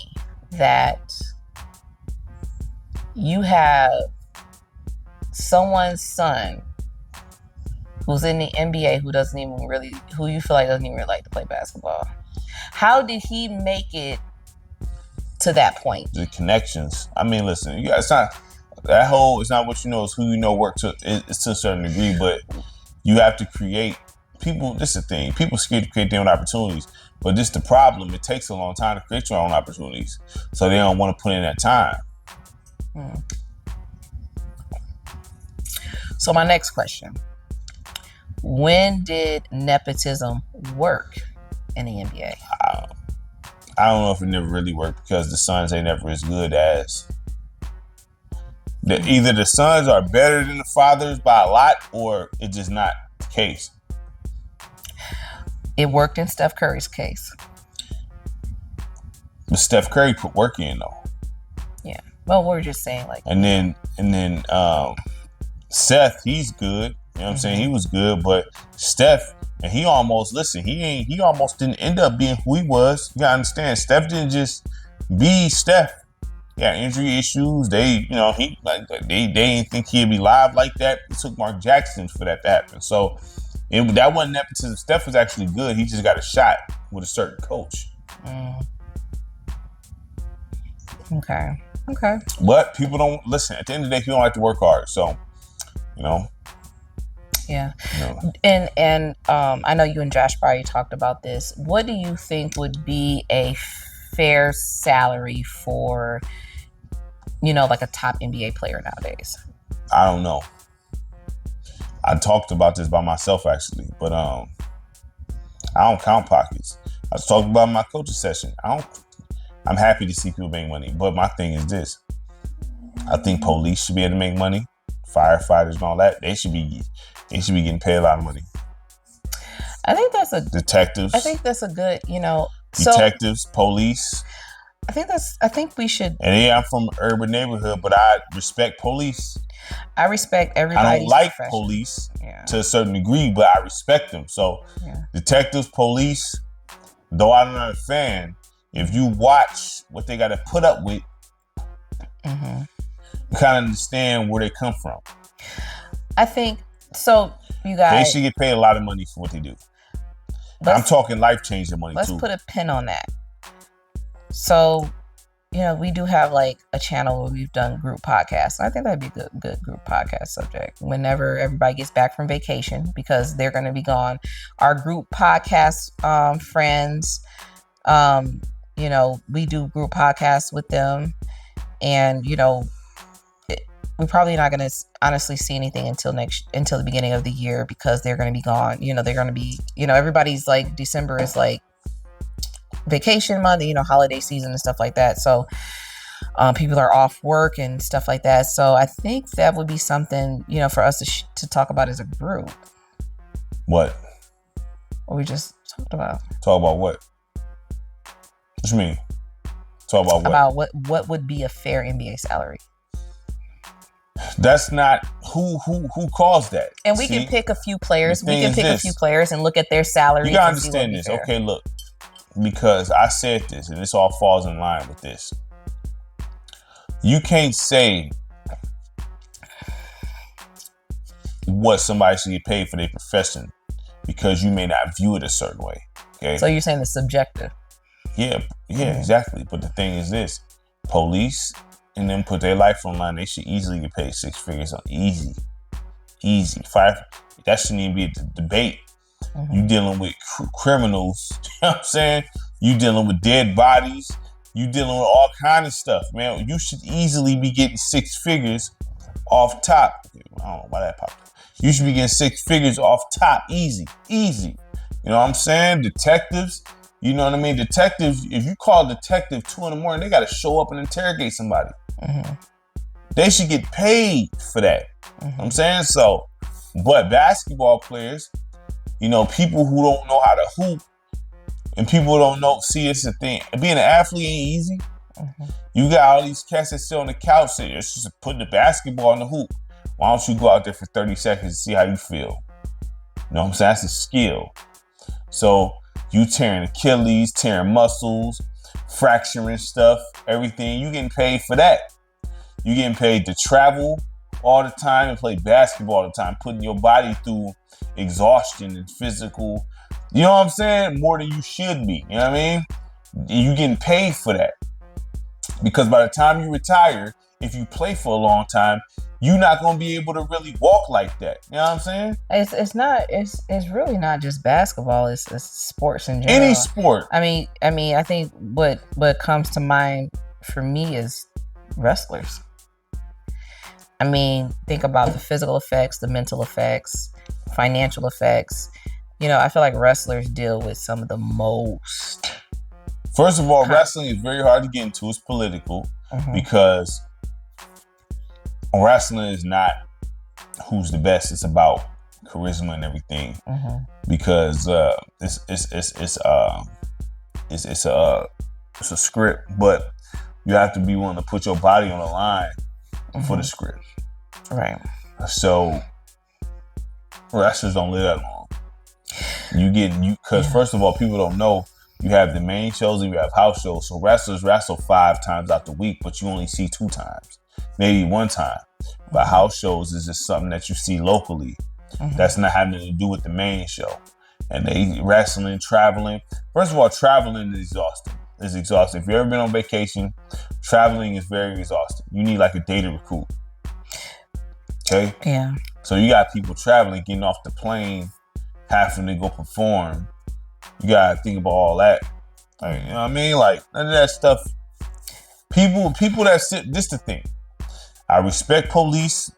that you have someone's son who's in the NBA who you feel like doesn't even really like to play basketball. How did he make it to that point? The connections. I mean, listen, it's not what you know, it's who you know it's to a certain degree, but you have to create people. This is the thing. People scared to create their own opportunities, but this is the problem. It takes a long time to create your own opportunities, so they don't want to put in that time. So my next question: when did nepotism work in the NBA? I don't know if it never really worked because the Suns ain't never as good as. Either the Suns are better than the fathers by a lot, or it's just not the case. It worked in Steph Curry's case. But Steph Curry put work in though. Yeah. Well, we're just saying like. And then Seth, he's good. You know what I'm saying? He was good, but Steph, and he almost didn't end up being who he was. You gotta understand, Steph didn't just be Steph. He had injury issues. They didn't think he'd be live like that. It took Mark Jackson for that to happen. So that wasn't nepotism. Steph was actually good. He just got a shot with a certain coach. Okay. But people don't listen. At the end of the day, people don't like to work hard. So, Yeah. And I know you and Josh probably talked about this. What do you think would be a fair salary for, like a top NBA player nowadays? I don't know. I talked about this by myself actually, but I don't count pockets. I was talking about my coaching session. I'm happy to see people make money, but my thing is this: I think police should be able to make money, firefighters and all that. They should be getting paid a lot of money. I think that's detectives. I think that's a good, detectives, police. I think we should. And yeah, I'm from an urban neighborhood, but I respect police. I respect everybody. I don't like police to a certain degree, but I respect them. So detectives, police, though I'm not a fan, if you watch what they got to put up with, you kind of understand where they come from. I think so. You guys, they should get paid a lot of money for what they do. I'm talking life-changing money, let's too. Let's put a pin on that. So, we do have like a channel where we've done group podcasts. I think that'd be a good group podcast subject whenever everybody gets back from vacation, because they're going to be gone. Our group podcast friends, we do group podcasts with them, and we're probably not going to honestly see anything until the beginning of the year, because they're going to be gone. They're going to be, everybody's like, December is like vacation month, holiday season and stuff like that. So people are off work and stuff like that. So I think that would be something, for us to talk about as a group. What? What we just talked about. Talk about what? What you mean? Talk about what? About what would be a fair NBA salary. That's not who caused that. And we can pick a few players. We can pick a few players and look at their salaries. You gotta understand this. Okay, look. Because I said this, and this all falls in line with this. You can't say what somebody should get paid for their profession because you may not view it a certain way. Okay. So you're saying it's subjective. Yeah, exactly. But the thing is this: police and them put their life on the line. They should easily get paid 6 figures on easy. 5. That shouldn't even be a debate. You dealing with criminals, you know what I'm saying? You dealing with dead bodies. You dealing with all kind of stuff, man. You should easily be getting 6 figures off top. I don't know why that popped up. You should be getting 6 figures off top, easy. You know what I'm saying? Detectives, you know what I mean? Detectives, if you call a detective 2 a.m, they got to show up and interrogate somebody. They should get paid for that. You know what I'm saying? So, but basketball players, you know, people who don't know how to hoop and people who don't know, see, it's a thing. Being an athlete ain't easy. You got all these cats that sit on the couch saying, it's just putting the basketball in the hoop. Why don't you go out there for 30 seconds and see how you feel? You know what I'm saying? That's a skill. So you tearing Achilles, tearing muscles, fracturing stuff, everything. You getting paid for that. You getting paid to travel all the time and play basketball all the time, putting your body through exhaustion and physical, you know what I'm saying? More than you should be, you know what I mean? You getting paid for that. Because by the time you retire, if you play for a long time, you're not going to be able to really walk like that. You know what I'm saying? It's really not just basketball. It's sports in general. Any sport. I mean, I think what comes to mind for me is wrestlers. I mean, think about the physical effects, the mental effects, financial effects. You know, I feel like wrestlers deal with some of the most. First of all, wrestling is very hard to get into. It's political because wrestling is not who's the best. It's about charisma and everything. Because it's a script, but you have to be willing to put your body on the line for the script. Right. So wrestlers don't live that long. Because first of all, people don't know you have the main shows and you have house shows. So wrestlers wrestle 5 times out the week, but you only see 2 times, maybe 1 time. But house shows is just something that you see locally. That's not having to do with the main show. And they wrestling, traveling. First of all, traveling is exhausting. If you've ever been on vacation, traveling is very exhausting. You need like a day to recruit. Okay? Yeah. So you got people traveling, getting off the plane, having to go perform. You gotta think about all that. Like, you know what I mean? Like, none of that stuff. People that sit, this the thing. I respect police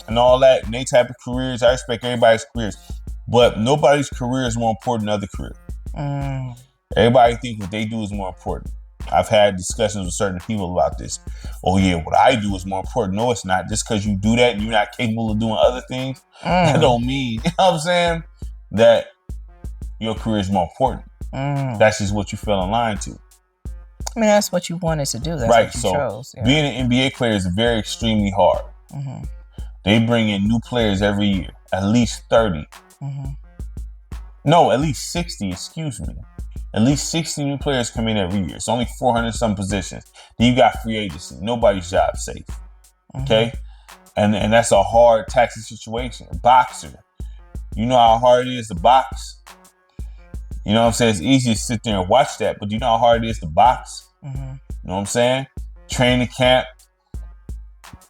and all that, and they type of careers. I respect everybody's careers. But nobody's career is more important than other career. Everybody thinks what they do is more important. I've had discussions with certain people about this. Oh yeah, what I do is more important. No, it's not. Just because you do that and you're not capable of doing other things, that don't mean, you know what I'm saying, that your career is more important. That's just what you fell in line to. I mean, that's what you wanted to do. That's right. What you so chose. Yeah. Being an NBA player is very extremely hard. They bring in new players every year, at least 30. No, at least 60, excuse me. At least 60 new players come in every year. It's only 400 some positions. Then you got free agency. Nobody's job safe. Okay? And that's a hard taxing situation. A boxer. You know how hard it is to box? You know what I'm saying? It's easy to sit there and watch that, but do you know how hard it is to box? You know what I'm saying? Training camp.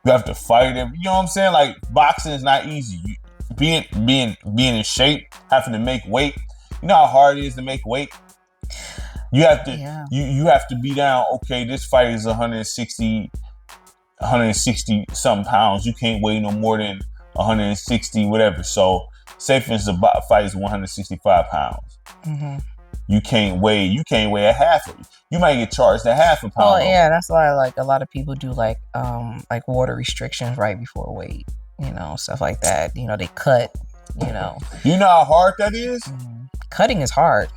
You have to fight every, you know what I'm saying? Like, boxing is not easy. Being in shape, having to make weight. You know how hard it is to make weight? You have to you have to be down, okay, this fight is 160 something pounds. You can't weigh no more than 160 whatever. So say for instance the fight is 165 pounds. You can't weigh a half of it. You might get charged a half a pound. Oh yeah, that's why like a lot of people do like water restrictions right before weight, you know, stuff like that. You know, they cut, you know. You know how hard that is? cutting is hard.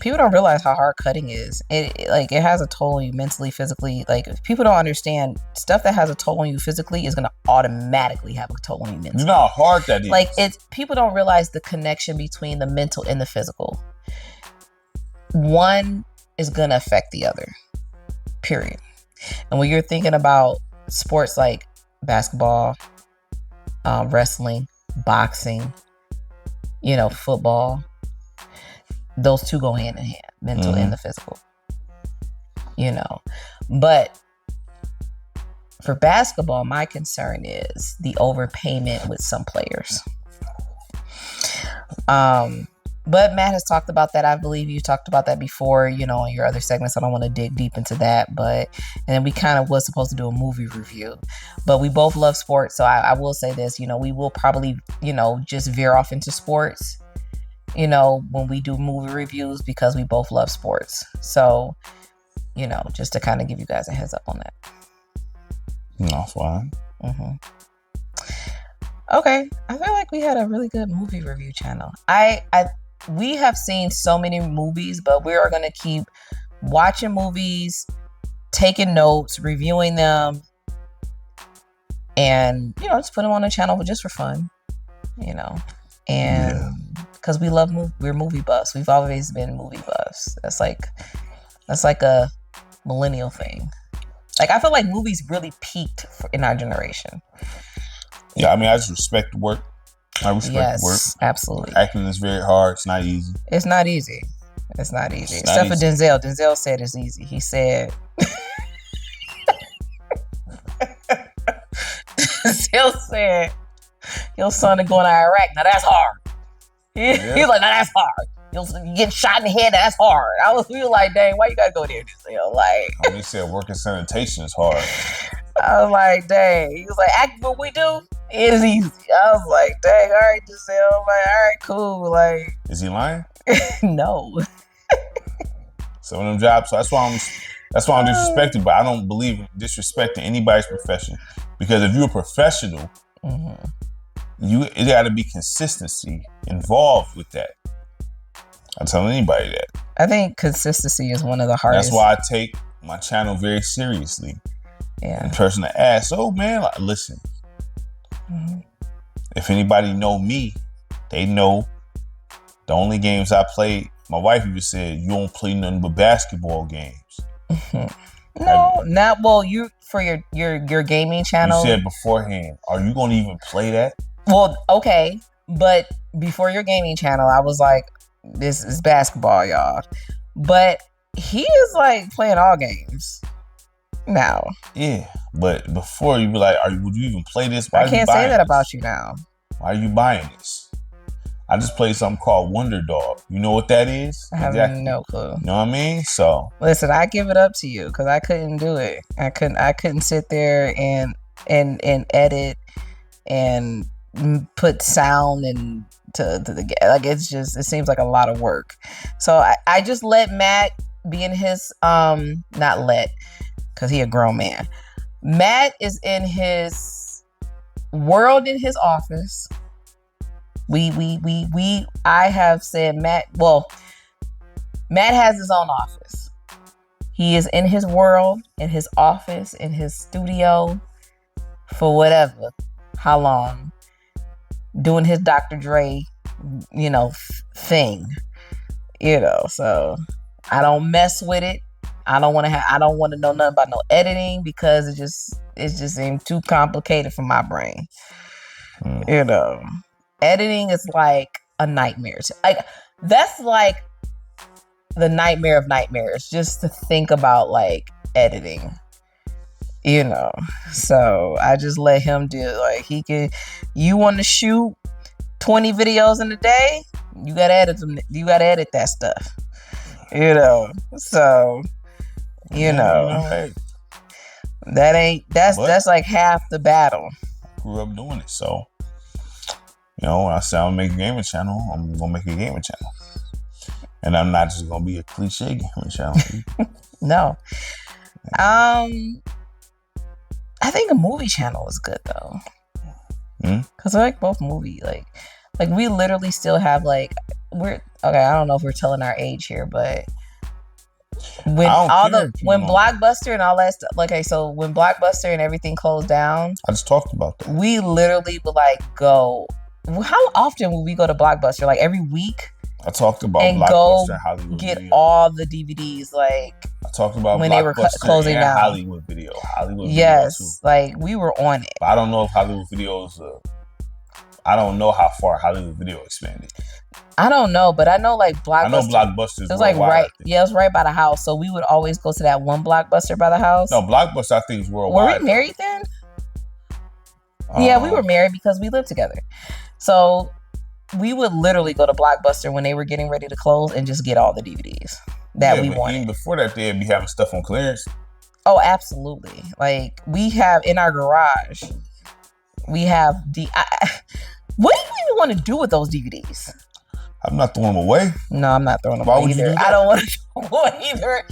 People don't realize how hard cutting is. It has a toll on you mentally, physically. Like, if people don't understand, stuff that has a toll on you physically is gonna automatically have a toll on you mentally. You know how hard that is. Like, people don't realize the connection between the mental and the physical. One is gonna affect the other. Period. And when you're thinking about sports like basketball, wrestling, boxing, football, those two go hand in hand, mental and the physical. But for basketball, my concern is the overpayment with some players. But Matt has talked about that. I believe you talked about that before, in your other segments. I don't want to dig deep into that, and then we kind of was supposed to do a movie review, but we both love sports. So I will say this, we will probably, just veer off into sports, when we do movie reviews, because we both love sports. So, just to kind of give you guys a heads up on that. No, fine. Okay. I feel like we had a really good movie review channel. We have seen so many movies, but we are going to keep watching movies, taking notes, reviewing them, and, just put them on the channel just for fun, and because we're movie buffs. We've always been movie buffs. That's like a millennial thing. Like, I feel like movies really peaked in our generation. Yeah, I mean, I just respect the work. I respect the work. Absolutely. Acting is very hard. It's not easy. It's not easy. Except for Denzel. Denzel said it's easy. He said... Denzel said, your son is going to Iraq. Now, that's hard. He's like, now, that's hard. You get shot in the head, that's hard. We were like, dang, why you got to go there, Denzel? Like... He said working sanitation is hard. I was like, dang. He was like, act what we do. It is easy. I was like, dang, all right, Giselle. I'm like, all right, cool. Like, is he lying? No. Some of them jobs. So that's why I'm disrespected. But I don't believe in disrespecting anybody's profession, because if you're a professional, it got to be consistency involved with that. I tell anybody that. I think consistency is one of the hardest. That's why I take my channel very seriously. Yeah. The person that asks, oh man, like, listen. If anybody know me, they know the only games I played. My wife even said, you don't play nothing but basketball games. No, not well. You for your gaming channel. You said beforehand, are you gonna even play that? Well, okay, but before your gaming channel, I was like, this is basketball, y'all. But he is like playing all games now. Yeah, but before you be like, would you even play this? I can't say that about you now. Why are you buying this? I just played something called Wonder Dog. You know what that is? I have no clue. You know what I mean? So listen, I give it up to you because I couldn't do it. I couldn't sit there and edit and put sound and to the like. It seems like a lot of work. So I just let Matt be in his not let, because he a grown man. Matt is in his world in his office. I have said Matt has his own office. He is in his world, in his office, in his studio for whatever, how long, doing his Dr. Dre, thing, so I don't mess with it. I don't want to know nothing about no editing because it just seemed too complicated for my brain. Editing is like a nightmare. Like, that's like the nightmare of nightmares, just to think about like editing. So I just let him do it. Like, you want to shoot 20 videos in a day, you gotta edit them. You gotta edit that stuff. So that's like half the battle. I grew up doing it, so when I say I'm gonna make a gaming channel, I'm gonna make a gaming channel, and I'm not just gonna be a cliche gaming channel. No, I think a movie channel is good though, because I like both movie like we literally still have like we're okay. I don't know if we're telling our age here, but when I don't all care the if you when know. Blockbuster and all that stuff. Okay, so when Blockbuster and everything closed down, I just talked about that. we literally would like go. How often would we go to Blockbuster? Like every week, I talked about and Blockbuster go and Hollywood get Video. all the DVDs. Like I talked about when they were Blockbuster closing and down. Hollywood Video. Hollywood Yes, Video too. like we were on it. But I don't know if Hollywood Video is. I don't know how far Hollywood Video expanded. I don't know, but I know like Blockbuster. I know Blockbuster is it was like worldwide, right. Yeah, it was right by the house. So we would always go to that one Blockbuster by the house. No, Blockbuster I think is worldwide. Were we married then? Yeah, we were married because we lived together. So we would literally go to Blockbuster when they were getting ready to close and just get all the DVDs that we wanted. Even before that, they'd be having stuff on clearance. Oh, absolutely. Like we have in our garage, we have what do you even want to do with those DVDs? I'm not throwing them away. No, I'm not throwing them Why away would you either. do that? I don't want to throw them away either.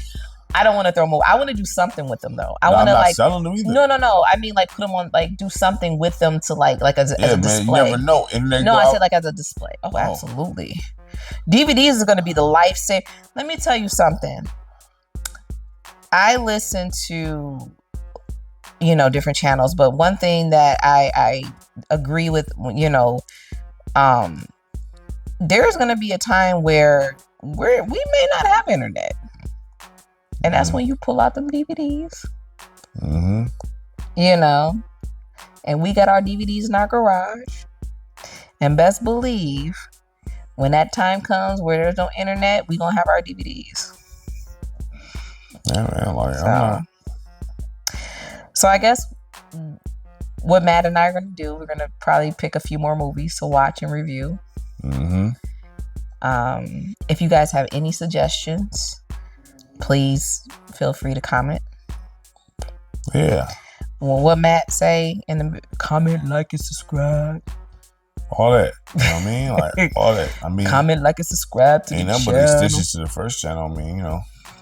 I don't want to throw them away. I want to do something with them though. I'm want to not like selling them either. No. I mean like put them on, like do something with them to like as a display. You never know. No, I said like as a display. Oh, absolutely. DVDs is going to be the lifesaver. Let me tell you something. I listen to different channels, but one thing that I agree with, there's going to be a time where we may not have internet, and that's when you pull out them DVDs. Mm-hmm. And we got our DVDs in our garage, and best believe when that time comes where there's no internet, we gonna have our DVDs. Yeah, man. Like I'm not. So I guess what Matt and I are going to do, we're going to probably pick a few more movies to watch and review. Mm-hmm. If you guys have any suggestions, please feel free to comment. Yeah. Well, what Matt say in the comment, like, and subscribe. All that. You know what I mean? Like, all that. I mean, comment, like, and subscribe to the channel. Ain't nothing but extensions to the first channel. I mean,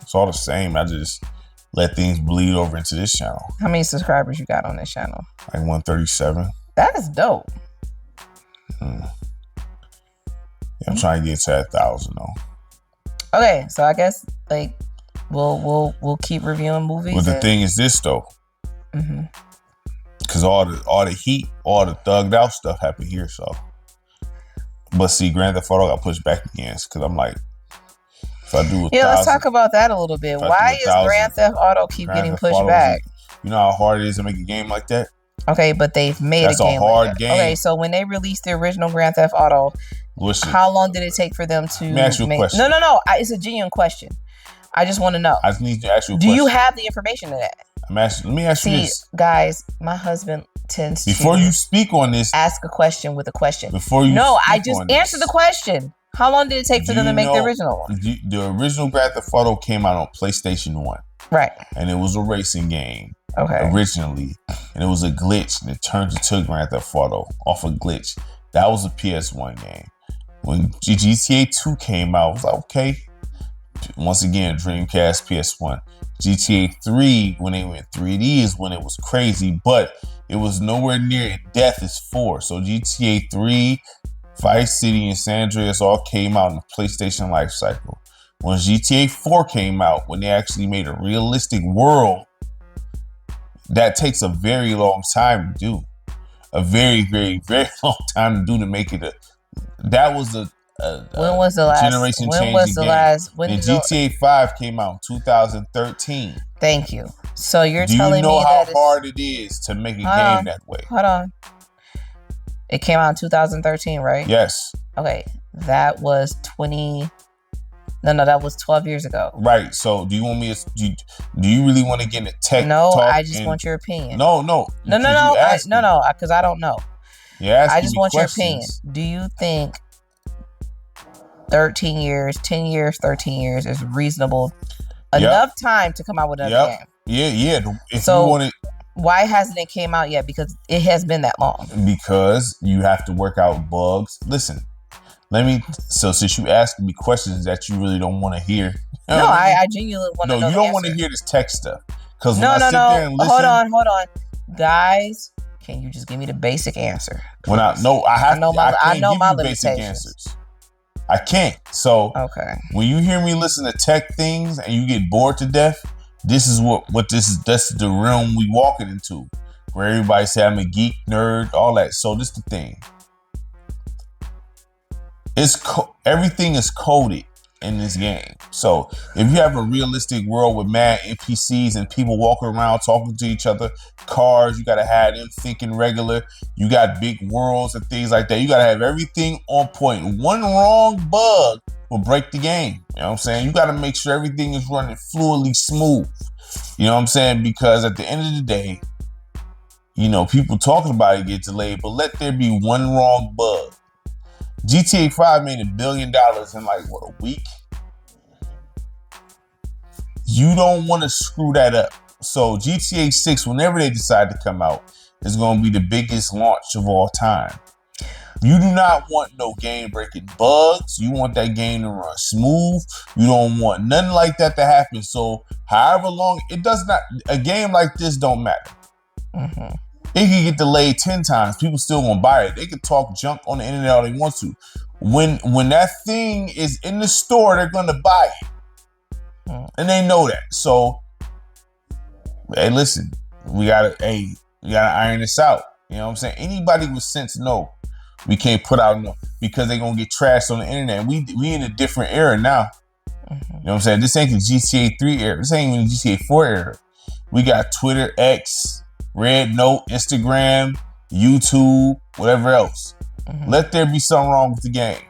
it's all the same. I just let things bleed over into this channel. How many subscribers you got on this channel? Like 137. That is dope. Yeah, I'm trying to get to 1,000 though. Okay, so I guess like we'll keep reviewing movies. But the thing is this though, because all the heat, all the thugged out stuff happened here. So, but see, Grand Theft Auto got pushed back again because I'm like, if I do let's talk about that a little bit. Why is Grand Theft Auto getting pushed back? You know how hard it is to make a game like that? Okay, but they've made That's a game. A hard like game. Okay, so when they released the original Grand Theft Auto, how long did it take for them to? Let me ask you a question. No. It's a genuine question. I just want to know. I just need to ask you a question. Do you have the information of that? Let me ask you this. Guys, my husband tends before you speak on this, ask a question with a question. Before you I just answered the question. How long did it take for them to make the original one? The original Grand Theft Auto came out on PlayStation 1. Right. And it was a racing game. Okay. Originally. And it was a glitch. And it turned into Grand Theft Auto off a glitch. That was a PS1 game. When GTA 2 came out, I was like, okay. Once again, Dreamcast, PS1. GTA 3, when they went 3D, is when it was crazy. But it was nowhere near death as 4. So GTA 3... Vice City and San Andreas all came out in the PlayStation life cycle. When GTA 4 came out, when they actually made a realistic world, that takes a very long time to do. A very, very, very long time to do to make it that was a when was the last generation changing game. When was the last? And GTA 5 came out in 2013. Thank you. So you're telling me that. Do you know how hard it is to make a game that way? Hold on. It came out in 2013, right? Yes. Okay. That was 20... No, that was 12 years ago. Right. So do you want me to... Do you really want to get into tech No, talk I just want your opinion. No. No, because I don't know. Yeah, I just want your opinion. Do you think 13 years is reasonable enough time to come out with another game? Yeah. If you want it... Why hasn't it came out yet? Because it has been that long. Because you have to work out bugs. Listen, so since you asking me questions that you really don't want to hear. I genuinely want to know. No, you don't want to hear this tech stuff. Because when I sit there and listen. Hold on. Guys, can you just give me the basic answer? I know my limitations. I can't. So Okay. when you hear me listen to tech things and you get bored to death, this is what this is. That's the realm we walking into, where everybody say I'm a geek, nerd, all that. So this the thing. Everything is coded in this game. So if you have a realistic world with mad NPCs and people walking around talking to each other, cars, you gotta have them thinking regular. You got big worlds and things like that. You gotta have everything on point. One wrong bug will break the game. You know what I'm saying? You gotta make sure everything is running fluidly smooth. You know what I'm saying? Because at the end of the day, you know, people talking about it get delayed, but let there be one wrong bug. GTA 5 made $1 billion in like, what, a week? You don't want to screw that up. So GTA 6, whenever they decide to come out, is going to be the biggest launch of all time. You do not want no game-breaking bugs. You want that game to run smooth. You don't want nothing like that to happen. So however long, a game like this don't matter. Mm-hmm. It can get delayed 10 times. People still gonna buy it. They can talk junk on the internet all they want to. When that thing is in the store, they're gonna buy it. And they know that. So, hey, listen, we gotta iron this out. You know what I'm saying? Anybody with sense know we can't put out no, because they're gonna get trashed on the internet. We in a different era now. You know what I'm saying? This ain't the GTA 3 era. This ain't even the GTA 4 era. We got Twitter, X, Red Note, Instagram, YouTube, whatever else. Let there be something wrong with the game.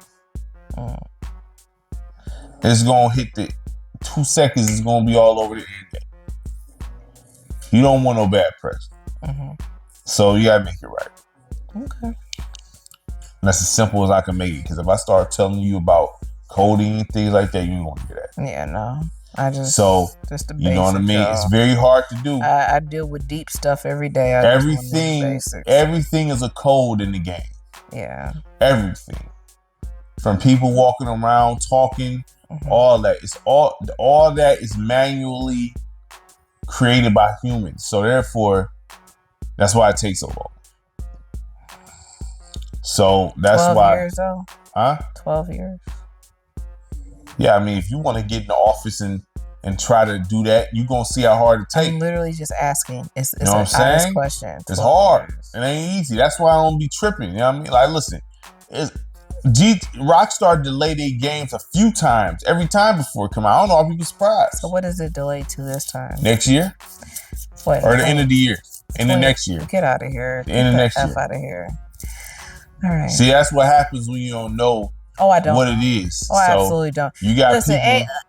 It's gonna hit the 2 seconds. It's gonna be all over the internet. You don't want no bad press. So you gotta make it right. Okay. And that's as simple as I can make it. Because if I start telling you about coding and things like that, you ain't gonna get that. Yeah, no. Just the you know what I mean? Y'all. It's very hard to do. I deal with deep stuff every day. Everything is a code in the game. Yeah. Everything. From people walking around talking, all that. It's all that is manually created by humans. So therefore, that's why it takes so long. So that's 12 why. years though. 12 years. Yeah, I mean, if you want to get in the office and try to do that, you're going to see how hard it takes. I'm literally just asking. It's you know what I'm saying? Question. It's hard. Years. It ain't easy. That's why I don't be tripping. You know what I mean? Like, listen, Rockstar delayed their games a few times, every time before it come out. I don't know if you be surprised. So what is it delayed to this time? Next year? What? Or the end of the year. End of next year. Get out of here. The end of next year. Out of here. All right. See, that's what happens when you don't know. I don't. What it is. I absolutely don't. You got Listen,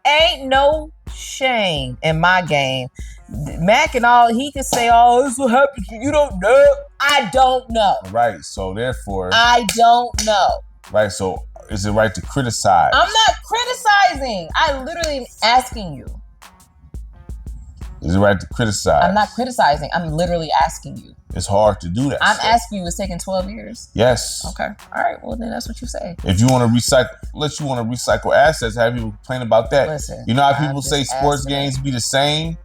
ain't no shame in my game. Mac and all, he can say, "Oh, this what happens when you don't know." I don't know. Right. So therefore, I don't know. Right. So is it right to criticize? I'm not criticizing. I literally am asking you. Is it right to criticize? I'm not criticizing. I'm literally asking you. It's hard to do that. I'm asking you. It's taking 12 years. Yes. Okay. All right. Well, then that's what you say. If you want to recycle assets, have people complain about that? Listen. You know how people say sports games be the same?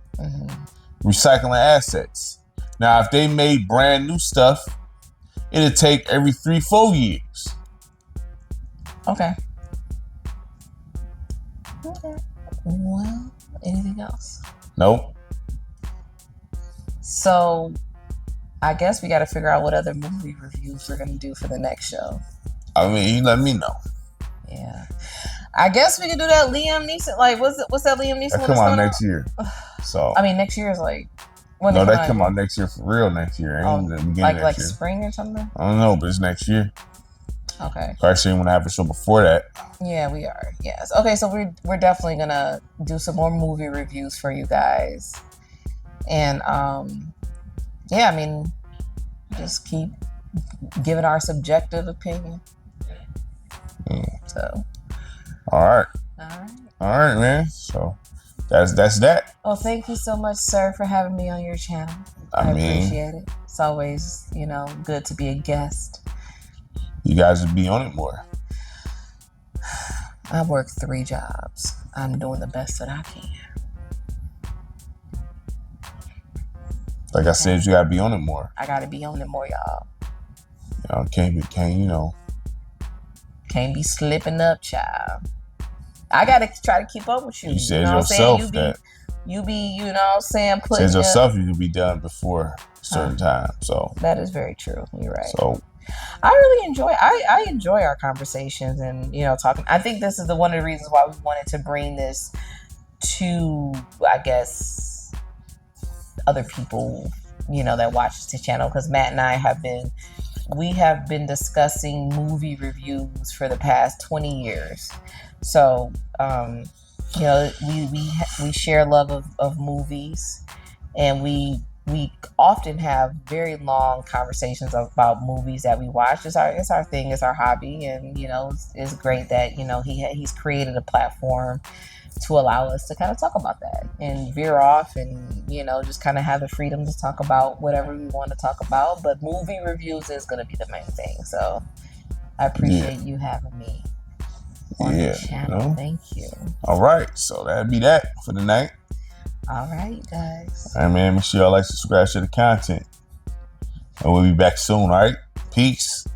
Recycling assets. Now, if they made brand new stuff, it'd take every 3-4 years. Okay. Well, anything else? Nope. So, I guess we got to figure out what other movie reviews we're going to do for the next show. I mean, you let me know. Yeah. I guess we could do that Liam Neeson. Like, what's that Liam Neeson? That come out next year. So. I mean, next year is like. No, that come out next year for real next year. Ain't the beginning like year. Spring or something? I don't know, but it's next year. Okay. Actually, I'm going to have a show before that. Yeah, we are. Yes. Okay, so we're definitely going to do some more movie reviews for you guys. And, yeah, I mean, just keep giving our subjective opinion. So. All right, man. So that's that. Well, thank you so much, sir, for having me on your channel. I appreciate it. It's always, good to be a guest. You guys would be on it more. I work 3 jobs. I'm doing the best that I can. Like I said, you gotta be on it more. I gotta be on it more, y'all. Can't can't be slipping up, child. I gotta try to keep up with you. You said know yourself what I'm saying? that. You be, you know what I'm saying, Said yourself you could be done before a certain time. So that is very true. You're right. So I really enjoy our conversations and, you know, talking. I think this is one of the reasons why we wanted to bring this to, I guess, other people, you know, that watch the channel, because Matt and I have been discussing movie reviews for the past 20 years. So, you know, we share love of movies, and we often have very long conversations about movies that we watch. It's our thing, it's our hobby, and, you know, it's great that, you know, he's created a platform to allow us to kind of talk about that and veer off and, you know, just kind of have the freedom to talk about whatever we want to talk about. But movie reviews is going to be the main thing. So I appreciate you having me on the channel. You know? Thank you. All right. So that'd be that for the night. All right, guys. All right, man. Make sure y'all like, subscribe to the content. And we'll be back soon, all right? Peace.